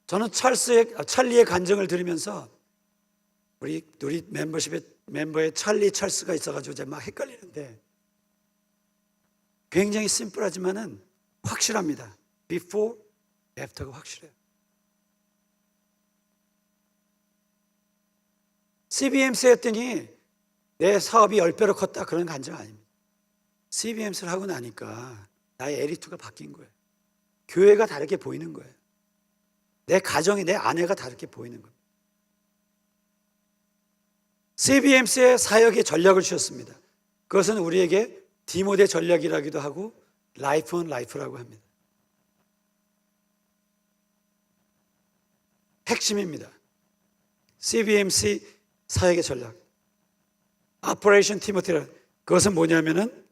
저는 찰리의 간증을 들으면서 우리 멤버의 찰스가 있어가지고 제가 막 헷갈리는데, 굉장히 심플하지만은 확실합니다. Before, After가 확실해요. CBMC 했더니 내 사업이 10배로 컸다, 그런 간증 아닙니다. CBMC를 하고 나니까 나의 에리투가 바뀐 거예요. 교회가 다르게 보이는 거예요. 내 가정이, 내 아내가 다르게 보이는 거예요. CBMC의 사역의 전략을 주셨습니다. 그것은 우리에게 디모데 전략이라기도 하고 라이프 온 라이프라고 합니다. 핵심입니다. CBMC 사역의 전략, 오퍼레이션 티모티라, 그것은 뭐냐면은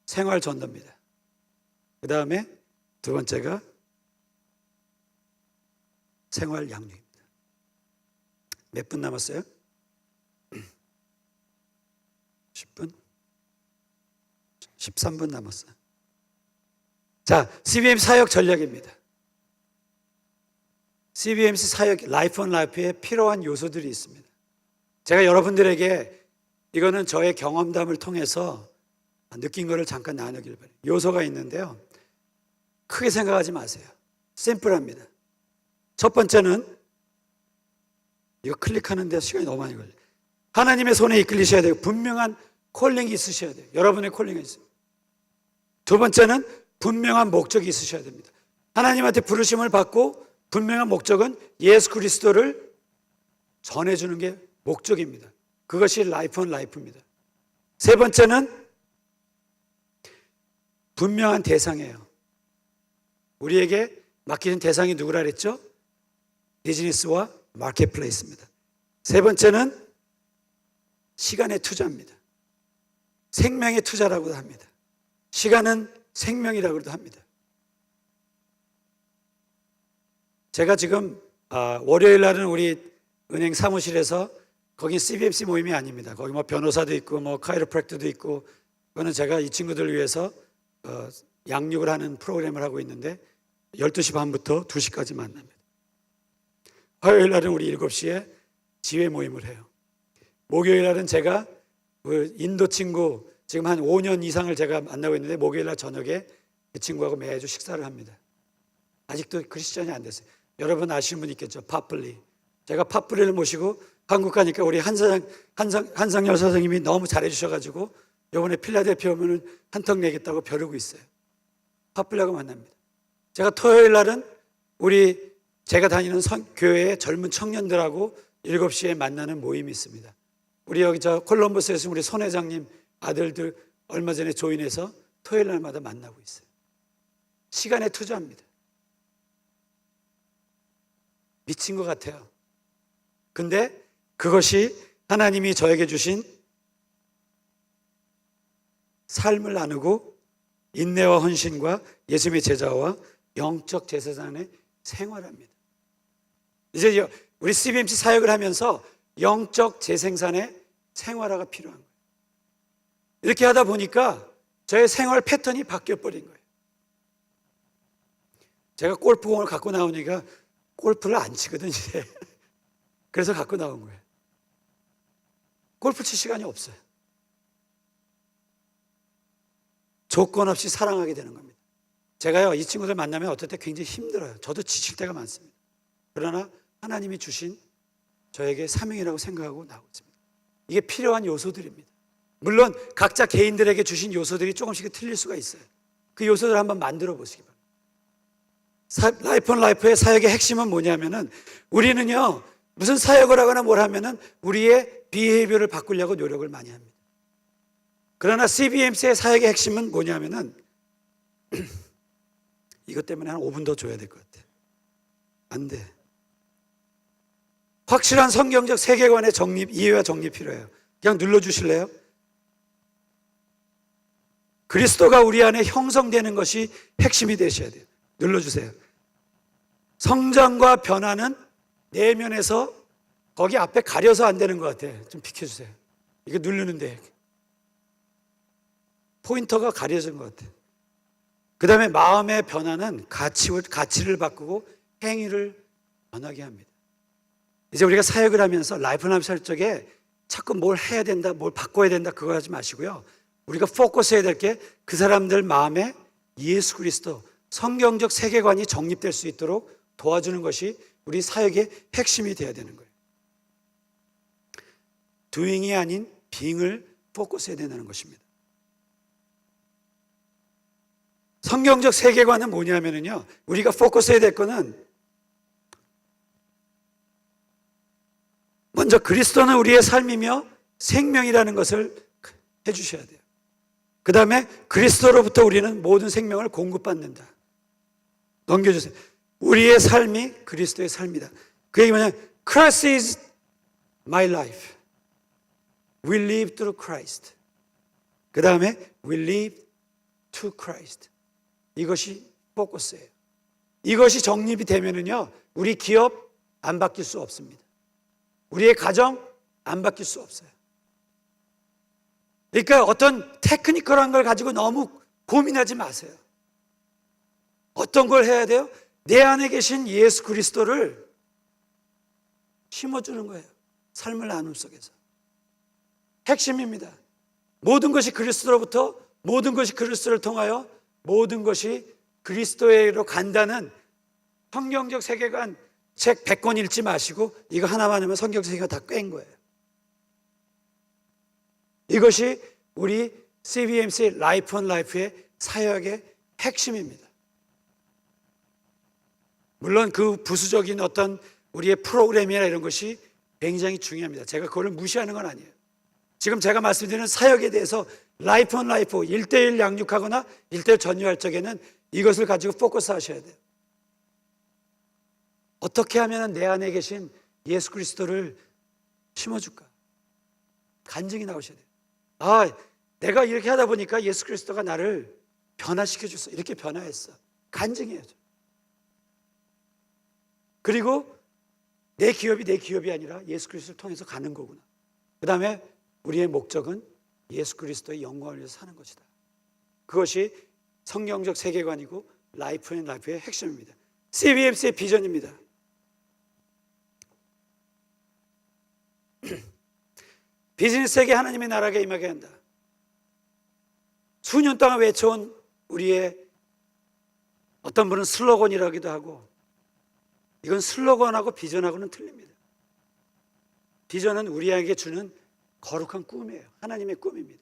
생활 전도입니다. 그 다음에 두 번째가 생활 양육입니다. 몇 분 남았어요? 10분? 13분 남았어요. 자, CBMC 사역 전략입니다. CBMC 사역, 라이프 온 라이프에 필요한 요소들이 있습니다. 제가 여러분들에게 이거는 저의 경험담을 통해서 느낀 것을 잠깐 나누길 바랍니다. 요소가 있는데요, 크게 생각하지 마세요. 심플합니다. 첫 번째는, 이거 클릭하는데 시간이 너무 많이 걸려요. 하나님의 손에 이끌리셔야 되고 분명한 콜링이 있으셔야 돼요. 여러분의 콜링이 있어요. 두 번째는 분명한 목적이 있으셔야 됩니다. 하나님한테 부르심을 받고 분명한 목적은 예수 그리스도를 전해주는 게 목적입니다. 그것이 라이프 온 라이프입니다. 세 번째는 분명한 대상이에요. 우리에게 맡기는 대상이 누구라 그랬죠? 비즈니스와 마켓플레이스입니다. 세 번째는 시간의 투자입니다. 생명의 투자라고도 합니다. 시간은 생명이라고도 합니다. 제가 지금 월요일 날은 우리 은행 사무실에서, 거긴 CBMC 모임이 아닙니다. 거기 뭐 변호사도 있고 뭐 카이로프랙터도 있고, 그거는 제가 이 친구들을 위해서 양육을 하는 프로그램을 하고 있는데 12시 반부터 2시까지 만납니다. 화요일 날은 우리 7시에 지회 모임을 해요. 목요일 날은 제가 그 인도 친구, 지금 한 5년 이상을 제가 만나고 있는데 목요일 날 저녁에 그 친구하고 매주 식사를 합니다. 아직도 크리스천이 안 됐어요. 여러분 아시는 분 있겠죠? 파플리. 제가 파플리를 모시고 한국 가니까 우리 한상열 선생님이 너무 잘해 주셔가지고 이번에 필라델피아 오면은 한턱 내겠다고 벼르고 있어요. 파플리하고 만납니다. 제가 토요일 날은 제가 다니는 교회의 젊은 청년들하고 7시에 만나는 모임이 있습니다. 우리 여기 콜럼버스에서 우리 손 회장님 아들들 얼마 전에 조인해서 토요일 날마다 만나고 있어요. 시간에 투자합니다. 미친 것 같아요. 근데 그것이 하나님이 저에게 주신 삶을 나누고 인내와 헌신과 예수님의 제자와 영적 제사장의 생활합니다. 이제 우리 CBMC 사역을 하면서 영적 재생산의 생활화가 필요한 거예요. 이렇게 하다 보니까 저의 생활 패턴이 바뀌어버린 거예요. 제가 골프공을 갖고 나오니까 골프를 안 치거든 이제. 그래서 갖고 나온 거예요. 골프 칠 시간이 없어요. 조건 없이 사랑하게 되는 겁니다. 제가요, 이 친구들 만나면 어떨 때 굉장히 힘들어요. 저도 지칠 때가 많습니다. 그러나 하나님이 주신 저에게 사명이라고 생각하고 나오고 있습니다. 이게 필요한 요소들입니다. 물론 각자 개인들에게 주신 요소들이 조금씩 틀릴 수가 있어요. 그 요소들을 한번 만들어 보시기 바랍니다. 라이프 온 라이프의 사역의 핵심은 뭐냐면은, 우리는요 무슨 사역을 하거나 뭘 하면은 우리의 비헤이비어를 바꾸려고 노력을 많이 합니다. 그러나 CBMC의 사역의 핵심은 뭐냐면은 이것 때문에 한 5분 더 줘야 될 것 같아. 안 돼. 확실한 성경적 세계관의 정립, 이해와 정립이 필요해요. 그냥 눌러주실래요? 그리스도가 우리 안에 형성되는 것이 핵심이 되셔야 돼요. 눌러주세요. 성장과 변화는 내면에서, 거기 앞에 가려서 안 되는 것 같아요. 좀 비켜주세요. 이거 누르는데 포인터가 가려진 것 같아요. 그 다음에 마음의 변화는 가치를 바꾸고 행위를 변하게 합니다. 이제 우리가 사역을 하면서 라이프 라이프 살 적에 자꾸 뭘 해야 된다, 뭘 바꿔야 된다, 그거 하지 마시고요. 우리가 포커스해야 될 게 그 사람들 마음에 예수 그리스도 성경적 세계관이 정립될 수 있도록 도와주는 것이 우리 사역의 핵심이 되어야 되는 거예요. doing이 아닌 being을 포커스해야 된다는 것입니다. 성경적 세계관은 뭐냐면요, 우리가 포커스해야 될 거는 먼저 그리스도는 우리의 삶이며 생명이라는 것을 해주셔야 돼요. 그 다음에 그리스도로부터 우리는 모든 생명을 공급받는다. 넘겨주세요. 우리의 삶이 그리스도의 삶이다. 그 얘기 뭐냐? Christ is my life. We live through Christ. 그 다음에 we live to Christ. 이것이 포커스예요. 이것이 정립이 되면은요, 우리 기업 안 바뀔 수 없습니다. 우리의 가정 안 바뀔 수 없어요. 그러니까 어떤 테크니컬한 걸 가지고 너무 고민하지 마세요. 어떤 걸 해야 돼요? 내 안에 계신 예수 그리스도를 심어주는 거예요. 삶을 나눔 속에서. 핵심입니다. 모든 것이 그리스도로부터, 모든 것이 그리스도를 통하여, 모든 것이 그리스도로 간다는 성경적 세계관 책 100권 읽지 마시고 이거 하나만 하면 성경 세계가 다 꿰인 거예요. 이것이 우리 CBMC 라이프 온 라이프의 사역의 핵심입니다. 물론 그 부수적인 어떤 우리의 프로그램이나 이런 것이 굉장히 중요합니다. 제가 그걸 무시하는 건 아니에요. 지금 제가 말씀드리는 사역에 대해서 라이프 온 라이프 1:1 양육하거나 1:1 전유할 적에는 이것을 가지고 포커스 하셔야 돼요. 어떻게 하면 내 안에 계신 예수 그리스도를 심어줄까? 간증이 나오셔야 돼요. 아, 내가 이렇게 하다 보니까 예수 그리스도가 나를 변화시켜줬어. 이렇게 변화했어. 간증해야죠. 그리고 내 기업이 아니라 예수 그리스도를 통해서 가는 거구나. 그 다음에 우리의 목적은 예수 그리스도의 영광을 위해서 사는 것이다. 그것이 성경적 세계관이고 라이프 앤 라이프의 핵심입니다. CBMC의 비전입니다. 비즈니스 세계 하나님의 나라가 임하게 한다. 수년 동안 외쳐온 우리의 어떤 분은 슬로건이라기도 하고, 이건 슬로건하고 비전하고는 틀립니다. 비전은 우리에게 주는 거룩한 꿈이에요. 하나님의 꿈입니다.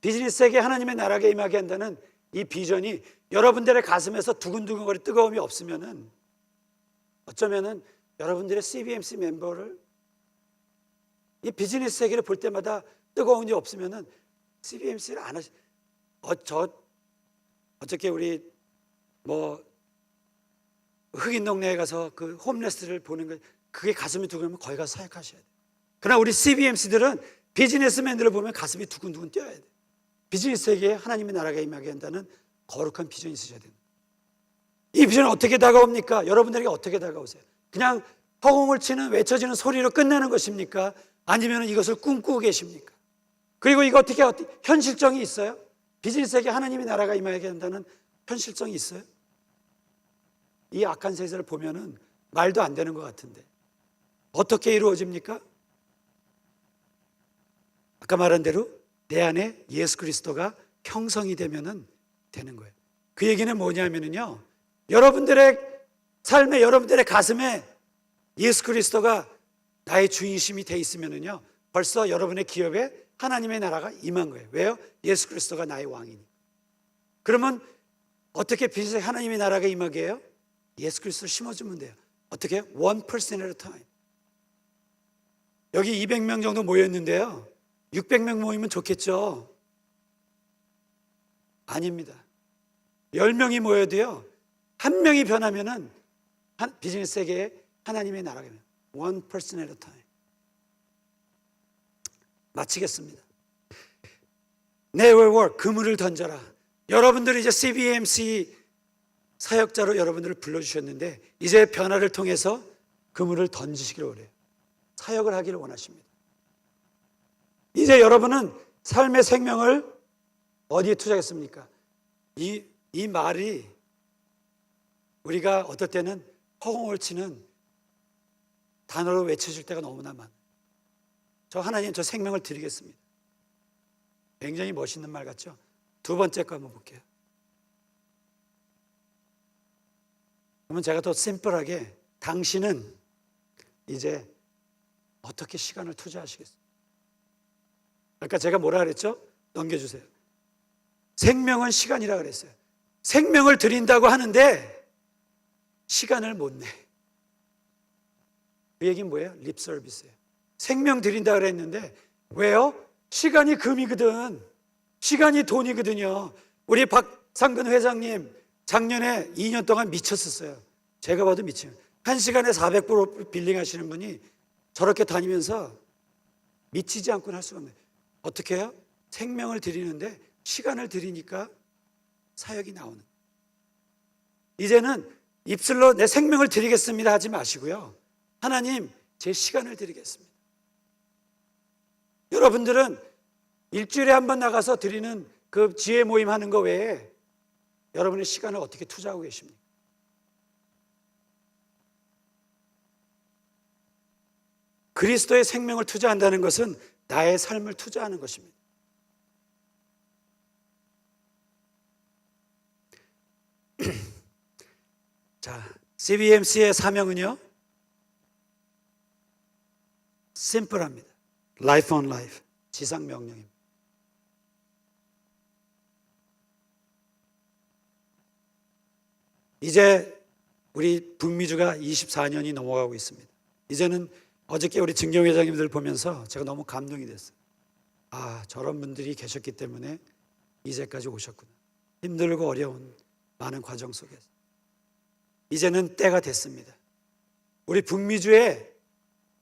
비즈니스 세계 하나님의 나라가 임하게 한다는 이 비전이 여러분들의 가슴에서 두근두근거리 뜨거움이 없으면은 어쩌면은 여러분들의 CBMC 멤버를 이 비즈니스 세계를 볼 때마다 뜨거움이 없으면은 CBMC를 안 하시. 어저께 우리 뭐 흑인 동네에 가서 그 홈레스를 보는 거, 그게 가슴이 두근하면 거기 가서 사역하셔야 돼요. 그러나 우리 CBMC들은 비즈니스맨들을 보면 가슴이 두근두근 뛰어야 돼요. 비즈니스 세계에 하나님의 나라가 임하게 한다는 거룩한 비전이 있으셔야 됩니다. 이 비전은 어떻게 다가옵니까? 여러분들에게 어떻게 다가오세요? 그냥 허공을 치는 외쳐지는 소리로 끝나는 것입니까? 아니면 이것을 꿈꾸고 계십니까? 그리고 이거 어떻게 현실성이 있어요? 비즈니스에게 하나님의 나라가 임하게 한다는 현실성이 있어요? 이 악한 세상을 보면은 말도 안 되는 것 같은데 어떻게 이루어집니까? 아까 말한 대로 내 안에 예수 그리스도가 형성이 되면은 되는 거예요. 그 얘기는 뭐냐면은요, 여러분들의 삶에, 여러분들의 가슴에 예수 그리스도가 나의 주인심이 돼 있으면은요, 벌써 여러분의 기업에 하나님의 나라가 임한 거예요. 왜요? 예수 그리스도가 나의 왕이니. 그러면 어떻게 빚에 하나님의 나라가 임하게 해요? 예수 그리스도를 심어주면 돼요. 어떻게 해요? 1% at a time. 여기 200명 정도 모였는데요, 600명 모이면 좋겠죠? 아닙니다. 10명이 모여도요, 한 명이 변하면은 비즈니스 세계에 하나님의 나라가 임해요. 1% at a time. 마치겠습니다. Never work, 그물을 던져라. 여러분들이 이제 CBMC 사역자로 여러분들을 불러주셨는데 이제 변화를 통해서 그물을 던지시기를 원해요. 사역을 하기를 원하십니다. 이제 여러분은 삶의 생명을 어디에 투자했습니까? 이 말이 우리가 어떨 때는 허공을 치는 단어로 외쳐질 때가 너무나 많아요. 저 하나님, 저 생명을 드리겠습니다. 굉장히 멋있는 말 같죠? 두 번째 거 한번 볼게요. 그러면 제가 더 심플하게, 당신은 이제 어떻게 시간을 투자하시겠어요? 그러니까 제가 뭐라 그랬죠? 넘겨주세요. 생명은 시간이라 그랬어요. 생명을 드린다고 하는데 시간을 못 내. 그 얘기는 뭐예요? 립 서비스예요. 생명 드린다 그랬는데 왜요? 시간이 금이거든. 시간이 돈이거든요. 우리 박상근 회장님 작년에 2년 동안 미쳤었어요. 제가 봐도 미쳐요. 1시간에 400불 빌링 하시는 분이 저렇게 다니면서 미치지 않고는 할 수가 없네요. 어떻게 해요? 생명을 드리는데 시간을 드리니까 사역이 나오는. 이제는 입술로 내 생명을 드리겠습니다 하지 마시고요, 하나님, 제 시간을 드리겠습니다. 여러분들은 일주일에 한 번 나가서 드리는 그 지혜 모임 하는 거 외에 여러분의 시간을 어떻게 투자하고 계십니까? 그리스도의 생명을 투자한다는 것은 나의 삶을 투자하는 것입니다. 자, CBMC의 사명은요, 심플합니다. Life on life, 지상 명령입니다. 이제 우리 북미주가 24년이 넘어가고 있습니다. 이제는 어저께 우리 증경 회장님들 보면서 제가 너무 감동이 됐어요. 아, 저런 분들이 계셨기 때문에 이제까지 오셨구나. 힘들고 어려운 많은 과정 속에서 이제는 때가 됐습니다. 우리 북미주의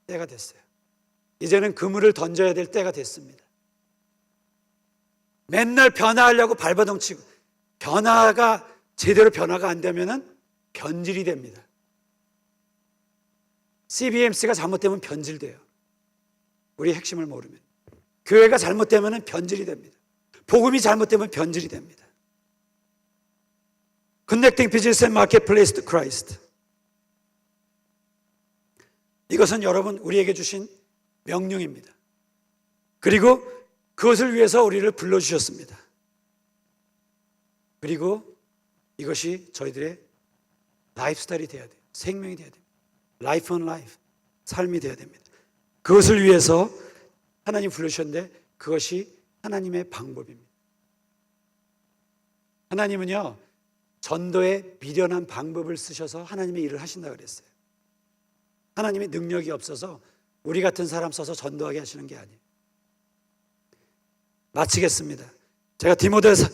때가 됐어요. 이제는 그물을 던져야 될 때가 됐습니다. 맨날 변화하려고 발버둥치고, 변화가 제대로 변화가 안 되면은 변질이 됩니다. CBMC가 잘못되면 변질돼요. 우리 핵심을 모르면. 교회가 잘못되면 변질이 됩니다. 복음이 잘못되면 변질이 됩니다. Connecting Business and Marketplace to Christ. 이것은 여러분 우리에게 주신 명령입니다. 그리고 그것을 위해서 우리를 불러주셨습니다. 그리고 이것이 저희들의 라이프스타일이 돼야 돼요. 생명이 돼야 됩니다. Life on life, 삶이 돼야 됩니다. 그것을 위해서 하나님 불러주셨는데 그것이 하나님의 방법입니다. 하나님은요, 전도에 미련한 방법을 쓰셔서 하나님의 일을 하신다고 그랬어요. 하나님의 능력이 없어서 우리 같은 사람 써서 전도하게 하시는 게 아니에요. 마치겠습니다. 제가 디모데후서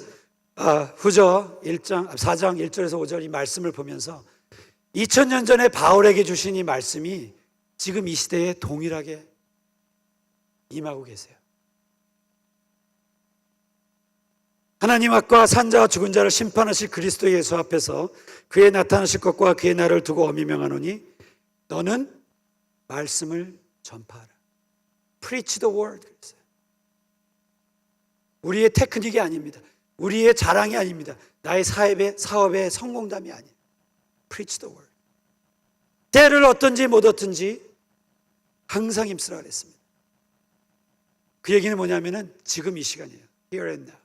4장 1절에서 5절 이 말씀을 보면서 2000년 전에 바울에게 주신 이 말씀이 지금 이 시대에 동일하게 임하고 계세요. 하나님 앞과 산자와 죽은 자를 심판하실 그리스도 예수 앞에서 그의 나타나실 것과 그의 날을 두고 엄히 명하노니 너는 말씀을 전파하라. Preach the word. 우리의 테크닉이 아닙니다. 우리의 자랑이 아닙니다. 나의 사업의 성공담이 아니에요. preach the word. 때를 얻든지 못 얻든지 항상 힘쓰라 그랬습니다. 그 얘기는 뭐냐면은 지금 이 시간이에요. Here and now.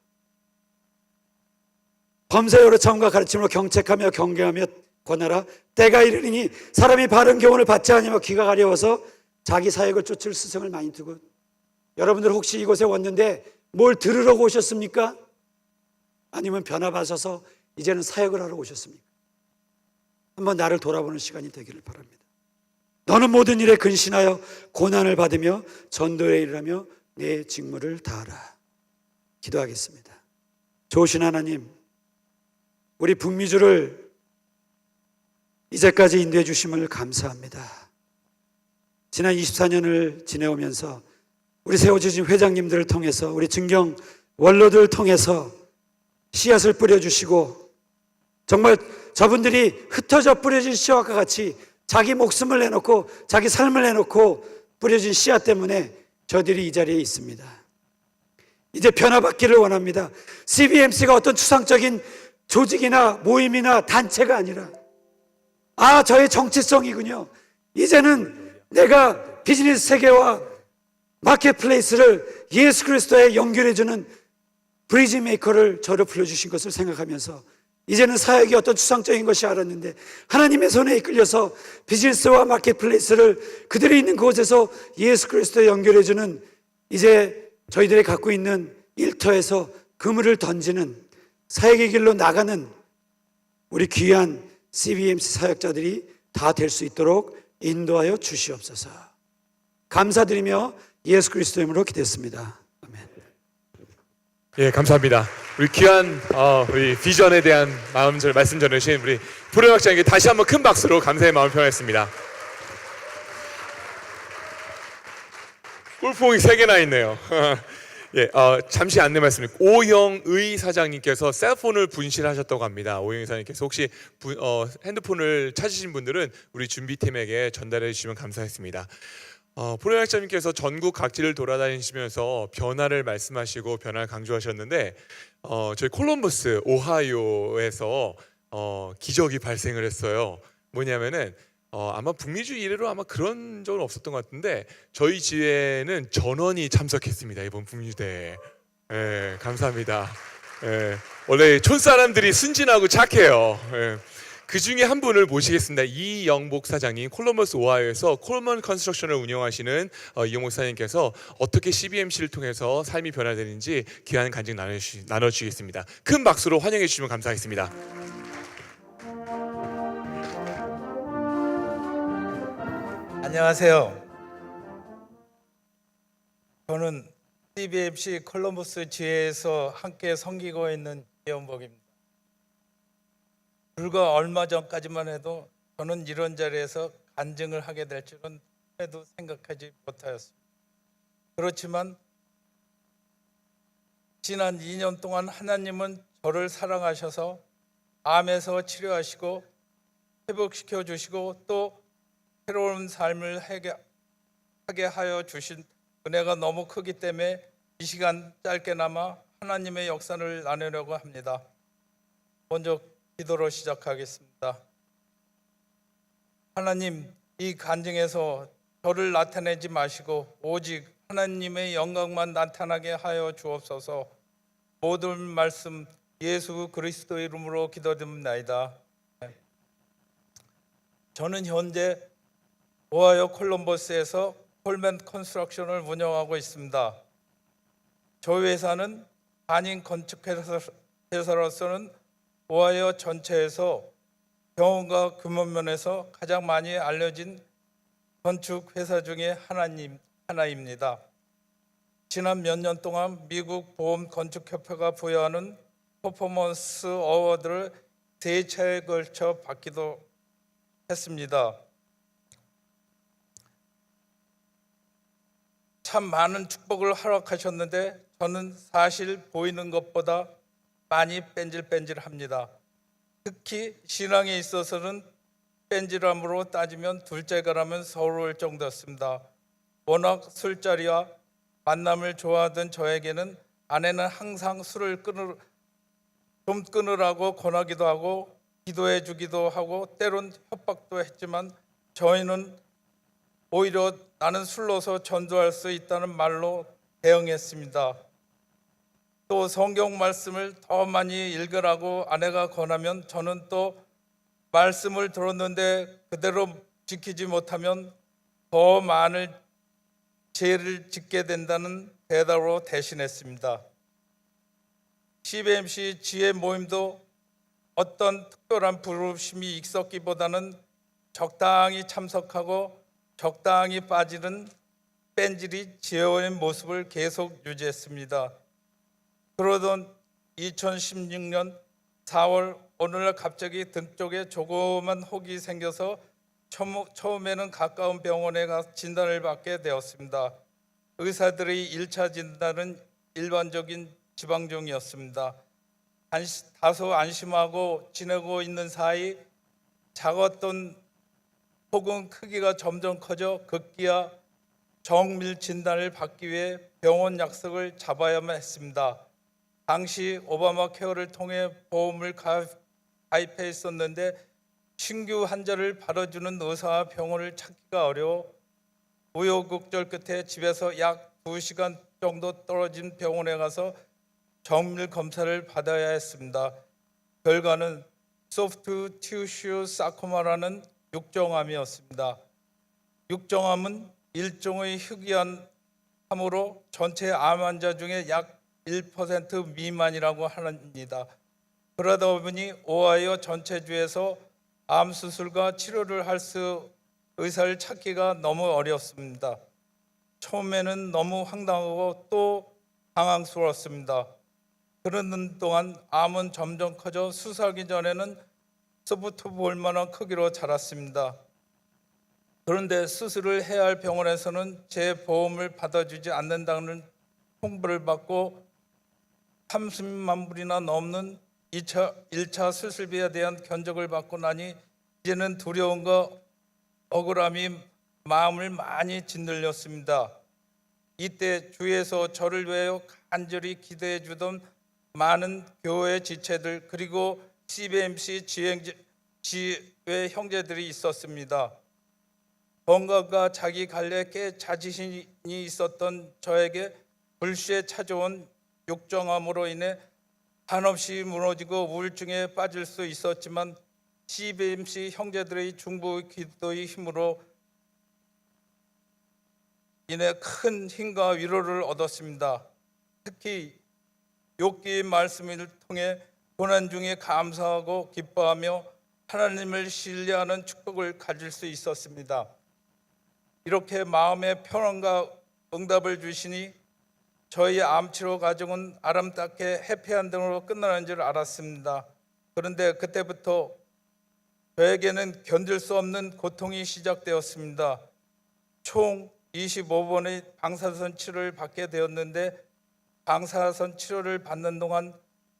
범사 여러 차원과 가르침으로 경책하며 경계하며 권하라. 때가 이르리니 사람이 바른 교훈을 받지 않으며 귀가 가려워서 자기 사역을 쫓을 스승을 많이 두고. 여러분들 혹시 이곳에 왔는데 뭘 들으러 오셨습니까? 아니면 변화받아서 이제는 사역을 하러 오셨습니까? 한번 나를 돌아보는 시간이 되기를 바랍니다. 너는 모든 일에 근신하여 고난을 받으며 전도에 일하며 내 직무를 다하라. 기도하겠습니다. 좋으신 하나님, 우리 북미주를 이제까지 인도해 주심을 감사합니다. 지난 24년을 지내오면서 우리 세워주신 회장님들을 통해서 우리 증경 원로들을 통해서 씨앗을 뿌려주시고 정말 저분들이 흩어져 뿌려진 씨앗과 같이 자기 목숨을 내놓고 자기 삶을 내놓고 뿌려진 씨앗 때문에 저들이 이 자리에 있습니다. 이제 변화받기를 원합니다. CBMC가 어떤 추상적인 조직이나 모임이나 단체가 아니라 저의 정체성이군요. 이제는 내가 비즈니스 세계와 마켓플레이스를 예수 그리스도에 연결해주는 브리지 메이커를 저를 불러주신 것을 생각하면서 이제는 사역이 어떤 추상적인 것이 알았는데 하나님의 손에 이끌려서 비즈니스와 마켓플레이스를 그들이 있는 그곳에서 예수 그리스도에 연결해주는 이제 저희들이 갖고 있는 일터에서 그물을 던지는 사역의 길로 나가는 우리 귀한 CBMC 사역자들이 다 될 수 있도록 인도하여 주시옵소서. 감사드리며 예수 그리스도 이름으로 기도했습니다. 아멘. 예, 감사합니다. 우리 귀한 우리 비전에 대한 말씀 전해주신 우리 프로학장에게 다시 한번 큰 박수로 감사의 마음을 표하겠습니다. 골프공이 3개나 있네요. 예, 잠시 안내 말씀드립니다. 오영의 사장님께서 셀폰을 분실하셨다고 합니다. 오영의 사장님께서 혹시 핸드폰을 찾으신 분들은 우리 준비팀에게 전달해 주시면 감사하겠습니다. 프로약자님께서 전국 각지를 돌아다니시면서 변화를 말씀하시고 변화를 강조하셨는데 저희 콜럼버스 오하이오에서 기적이 발생을 했어요. 뭐냐면은 아마 북미주 이래로 아마 그런 적은 없었던 것 같은데 저희 지회는 전원이 참석했습니다. 이번 북미주대에. 예, 감사합니다. 예, 원래 촌사람들이 순진하고 착해요. 예. 그 중에 한 분을 모시겠습니다. 이영복 사장님, 콜럼버스 오하이오에서 콜먼 컨스트럭션을 운영하시는 이영복 사장님께서 어떻게 CBMC를 통해서 삶이 변화되는지 귀한 간증 나눠주시겠습니다. 큰 박수로 환영해 주시면 감사하겠습니다. 안녕하세요. 저는 CBMC 콜럼버스 지회에서 함께 섬기고 있는 이영복입니다. 불과 얼마 전까지만 해도 저는 이런 자리에서 간증을 하게 될 줄은 해도 생각하지 못하였습니다. 그렇지만 지난 2년 동안 하나님은 저를 사랑하셔서 암에서 치료하시고 회복시켜 주시고 또 새로운 삶을 하게 하여 주신 은혜가 너무 크기 때문에 이 시간 짧게나마 하나님의 역사를 나누려고 합니다. 먼저 기도로 시작하겠습니다. 하나님, 이 간증에서 저를 나타내지 마시고 오직 하나님의 영광만 나타나게 하여 주옵소서. 모든 말씀 예수 그리스도 이름으로 기도드립니다. 저는 현재 오하이오 콜럼버스에서 콜먼 컨스트럭션을 운영하고 있습니다. 저희 회사는 한인 건축회사로서는 오하이오 전체에서 경험과 규모면에서 가장 많이 알려진 건축 회사 중에 하나입니다. 지난 몇 년 동안 미국 보험건축협회가 부여하는 퍼포먼스 어워드를 3차례에 걸쳐 받기도 했습니다. 참 많은 축복을 허락하셨는데 저는 사실 보이는 것보다 많이 뺀질뺀질합니다. 특히 신앙에 있어서는 뺀질함으로 따지면 둘째가라면 서러울 정도였습니다. 워낙 술자리와 만남을 좋아하던 저에게는 아내는 항상 술을 좀 끊으라고 권하기도 하고 기도해 주기도 하고 때론 협박도 했지만 저희는 오히려 나는 술로서 전도할 수 있다는 말로 대응했습니다. 또 성경 말씀을 더 많이 읽으라고 아내가 권하면 저는 또 말씀을 들었는데 그대로 지키지 못하면 더 많은 죄를 짓게 된다는 대답으로 대신했습니다. CBMC 지혜 모임도 어떤 특별한 부르심이 있었기보다는 적당히 참석하고 적당히 빠지는 뺀질이 지혜의 모습을 계속 유지했습니다. 그러던 2016년 4월 어느날 갑자기 등 쪽에 조그만 혹이 생겨서 처음에는 가까운 병원에 가 진단을 받게 되었습니다. 의사들의 1차 진단은 일반적인 지방종이었습니다. 다소 안심하고 지내고 있는 사이 작았던 혹은 크기가 점점 커져 급기야 정밀 진단을 받기 위해 병원 약속을 잡아야만 했습니다. 당시 오바마 케어를 통해 보험을 가입해 있었는데 신규 환자를 받아주는 의사와 병원을 찾기가 어려워 우여곡절 끝에 집에서 약 2시간 정도 떨어진 병원에 가서 정밀 검사를 받아야 했습니다. 결과는 소프트 티슈 사코마라는 육정암이었습니다. 육정암은 일종의 희귀암으로 전체 암 환자 중에 약 1% 미만이라고 합니다. 그러다 보니 오하이오 전체주에서 암 수술과 치료를 할 수 의사를 찾기가 너무 어렵습니다. 처음에는 너무 황당하고 또 당황스러웠습니다. 그러는 동안 암은 점점 커져 수술하기 전에는 소프트볼만한 크기로 자랐습니다. 그런데 수술을 해야 할 병원에서는 제 보험을 받아주지 않는다는 통보를 받고 30만 불이나 넘는 1차 수술비에 대한 견적을 받고 나니 이제는 두려움과 억울함이 마음을 많이 짓눌렸습니다. 이때 주위에서 저를 위하여 간절히 기도해 주던 많은 교회 지체들 그리고 CBMC 지회 형제들이 있었습니다. 건강과 자기 관리에 꽤 자신이 있었던 저에게 불시에 찾아온 육정암으로 인해 한없이 무너지고 우울증에 빠질 수 있었지만 CBMC 형제들의 중보 기도의 힘으로 인해 큰 힘과 위로를 얻었습니다. 특히 욥기의 말씀을 통해 고난 중에 감사하고 기뻐하며 하나님을 신뢰하는 축복을 가질 수 있었습니다. 이렇게 마음의 평안과 응답을 주시니 저희 암치료 과정은 아름답게 해피엔딩으로 끝나는 줄 알았습니다. 그런데 그때부터 저에게는 견딜 수 없는 고통이 시작되었습니다. 총 25번의 방사선 치료를 받게 되었는데 방사선 치료를 받는 동안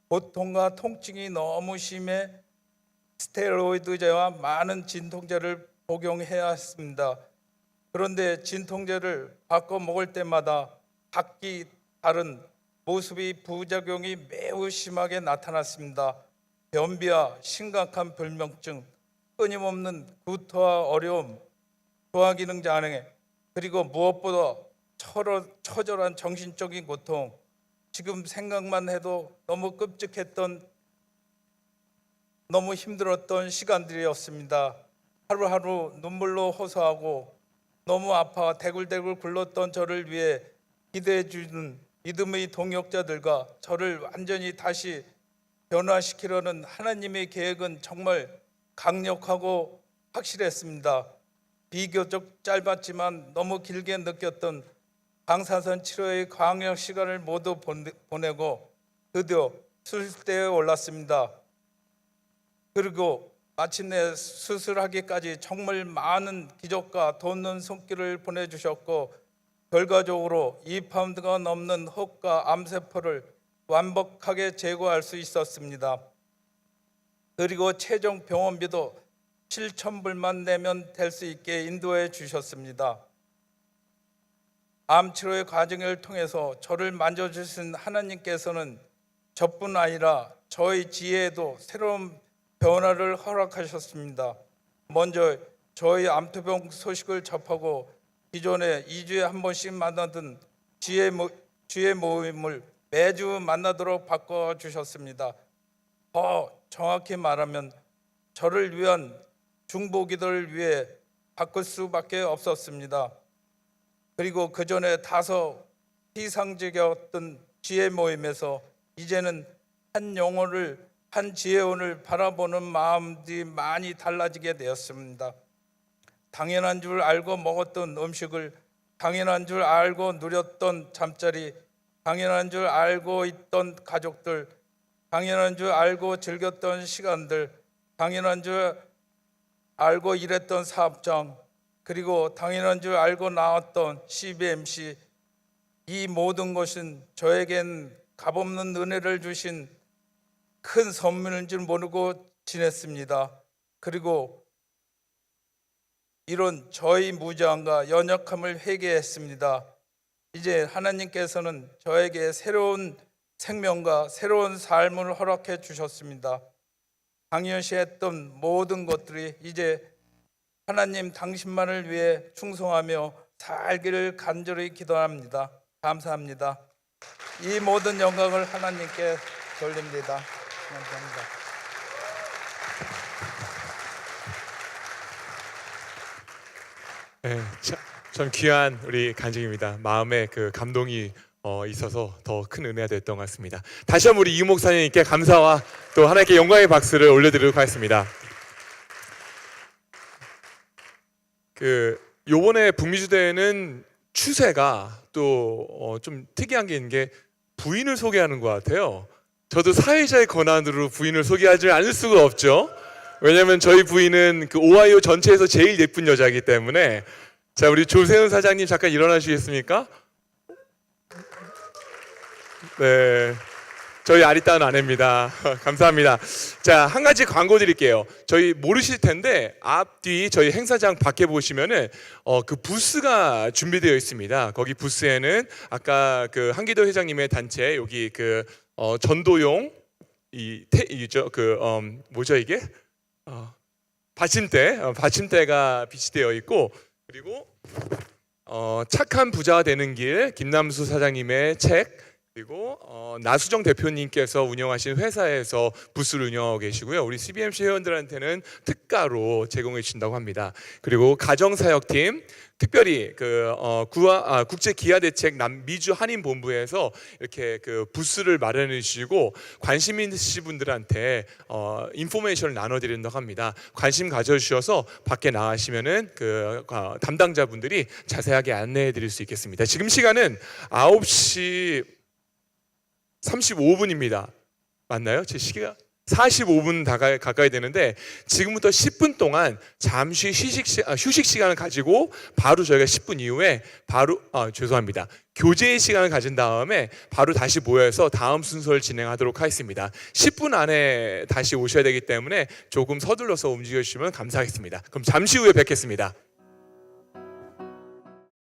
고통과 통증이 너무 심해 스테로이드제와 많은 진통제를 복용해야 했습니다. 그런데 진통제를 바꿔 먹을 때마다 각기 다른 모습이 부작용이 매우 심하게 나타났습니다. 변비와 심각한 불면증, 끊임없는 구토와 어려움, 소화기능 장애, 그리고 무엇보다 처절한 정신적인 고통, 지금 생각만 해도 너무 끔찍했던 너무 힘들었던 시간들이었습니다. 하루하루 눈물로 호소하고 너무 아파 대굴대굴 굴렀던 저를 위해 기도해 주는 믿음의 동역자들과 저를 완전히 다시 변화시키려는 하나님의 계획은 정말 강력하고 확실했습니다. 비교적 짧았지만 너무 길게 느꼈던 방사선 치료의 광역 시간을 모두 보내고 드디어 수술대에 올랐습니다. 그리고 마침내 수술하기까지 정말 많은 기적과 돋는 손길을 보내주셨고 결과적으로 2파운드가 넘는 혹과 암세포를 완벽하게 제거할 수 있었습니다. 그리고 최종 병원비도 7,000불만 내면 될 수 있게 인도해 주셨습니다. 암 치료의 과정을 통해서 저를 만져주신 하나님께서는 저뿐 아니라 저의 지혜에도 새로운 변화를 허락하셨습니다. 먼저 저희 암투병 소식을 접하고 기존에 2주에 한 번씩 만나던 지혜 모임을 매주 만나도록 바꿔주셨습니다. 더 정확히 말하면 저를 위한 중보기도를 위해 바꿀 수밖에 없었습니다. 그리고 그 전에 다소 피상적이었던 지혜 모임에서 이제는 한 영혼을, 한 지혜원을 바라보는 마음들이 많이 달라지게 되었습니다. 당연한 줄 알고 먹었던 음식을, 당연한 줄 알고 누렸던 잠자리, 당연한 줄 알고 있던 가족들, 당연한 줄 알고 즐겼던 시간들, 당연한 줄 알고 일했던 사업장, 그리고 당연한 줄 알고 나왔던 CBMC, 이 모든 것은 저에겐 값없는 은혜를 주신 큰 선물인 줄 모르고 지냈습니다. 그리고 이런 저희 무지함과 연약함을 회개했습니다. 이제 하나님께서는 저에게 새로운 생명과 새로운 삶을 허락해 주셨습니다. 당연시했던 모든 것들이 이제 하나님 당신만을 위해 충성하며 살기를 간절히 기도합니다. 감사합니다. 이 모든 영광을 하나님께 돌립니다. 감사합니다. 네, 참 귀한 우리 간증입니다. 마음에 그 감동이 있어서 더 큰 은혜가 됐던 것 같습니다. 다시 한번 우리 이 목사님께 감사와 또 하나님께 영광의 박수를 올려드리도록 하겠습니다. 요번에 북미주대회는 추세가 또 좀 특이한 게 있는 게 부인을 소개하는 것 같아요. 저도 사회자의 권한으로 부인을 소개하지 않을 수가 없죠. 왜냐하면 저희 부인은 그 오하이오 전체에서 제일 예쁜 여자이기 때문에. 자, 우리 조세훈 사장님 잠깐 일어나 주시겠습니까? 네, 저희 아리따운 아내입니다. 감사합니다. 자, 한 가지 광고 드릴게요. 저희 모르실 텐데 앞뒤 저희 행사장 밖에 보시면은 그 부스가 준비되어 있습니다. 거기 부스에는 아까 그 한기도 회장님의 단체 여기 그 전도용 뭐죠 이게? 받침대가 비치되어 있고, 그리고 착한 부자가 되는 길 김남수 사장님의 책, 그리고 나수정 대표님께서 운영하신 회사에서 부스를 운영하고 계시고요. 우리 CBMC 회원들한테는 특가로 제공해 주신다고 합니다. 그리고 가정사역팀 특별히 그 국제 기아 대책 남미주 한인 본부에서 이렇게 그 부스를 마련해 주시고 관심 있으신 분들한테 인포메이션을 나눠 드린다고 합니다. 관심 가져 주셔서 밖에 나가시면은 그 담당자분들이 자세하게 안내해 드릴 수 있겠습니다. 지금 시간은 9시 35분입니다. 맞나요? 제 시계가 45분 가까이 되는데 지금부터 10분 동안 잠시 휴식 시간을 가지고 바로 저희가 10분 이후에 바로 죄송합니다. 교제의 시간을 가진 다음에 바로 다시 모여서 다음 순서를 진행하도록 하겠습니다. 10분 안에 다시 오셔야 되기 때문에 조금 서둘러서 움직여 주시면 감사하겠습니다. 그럼 잠시 후에 뵙겠습니다.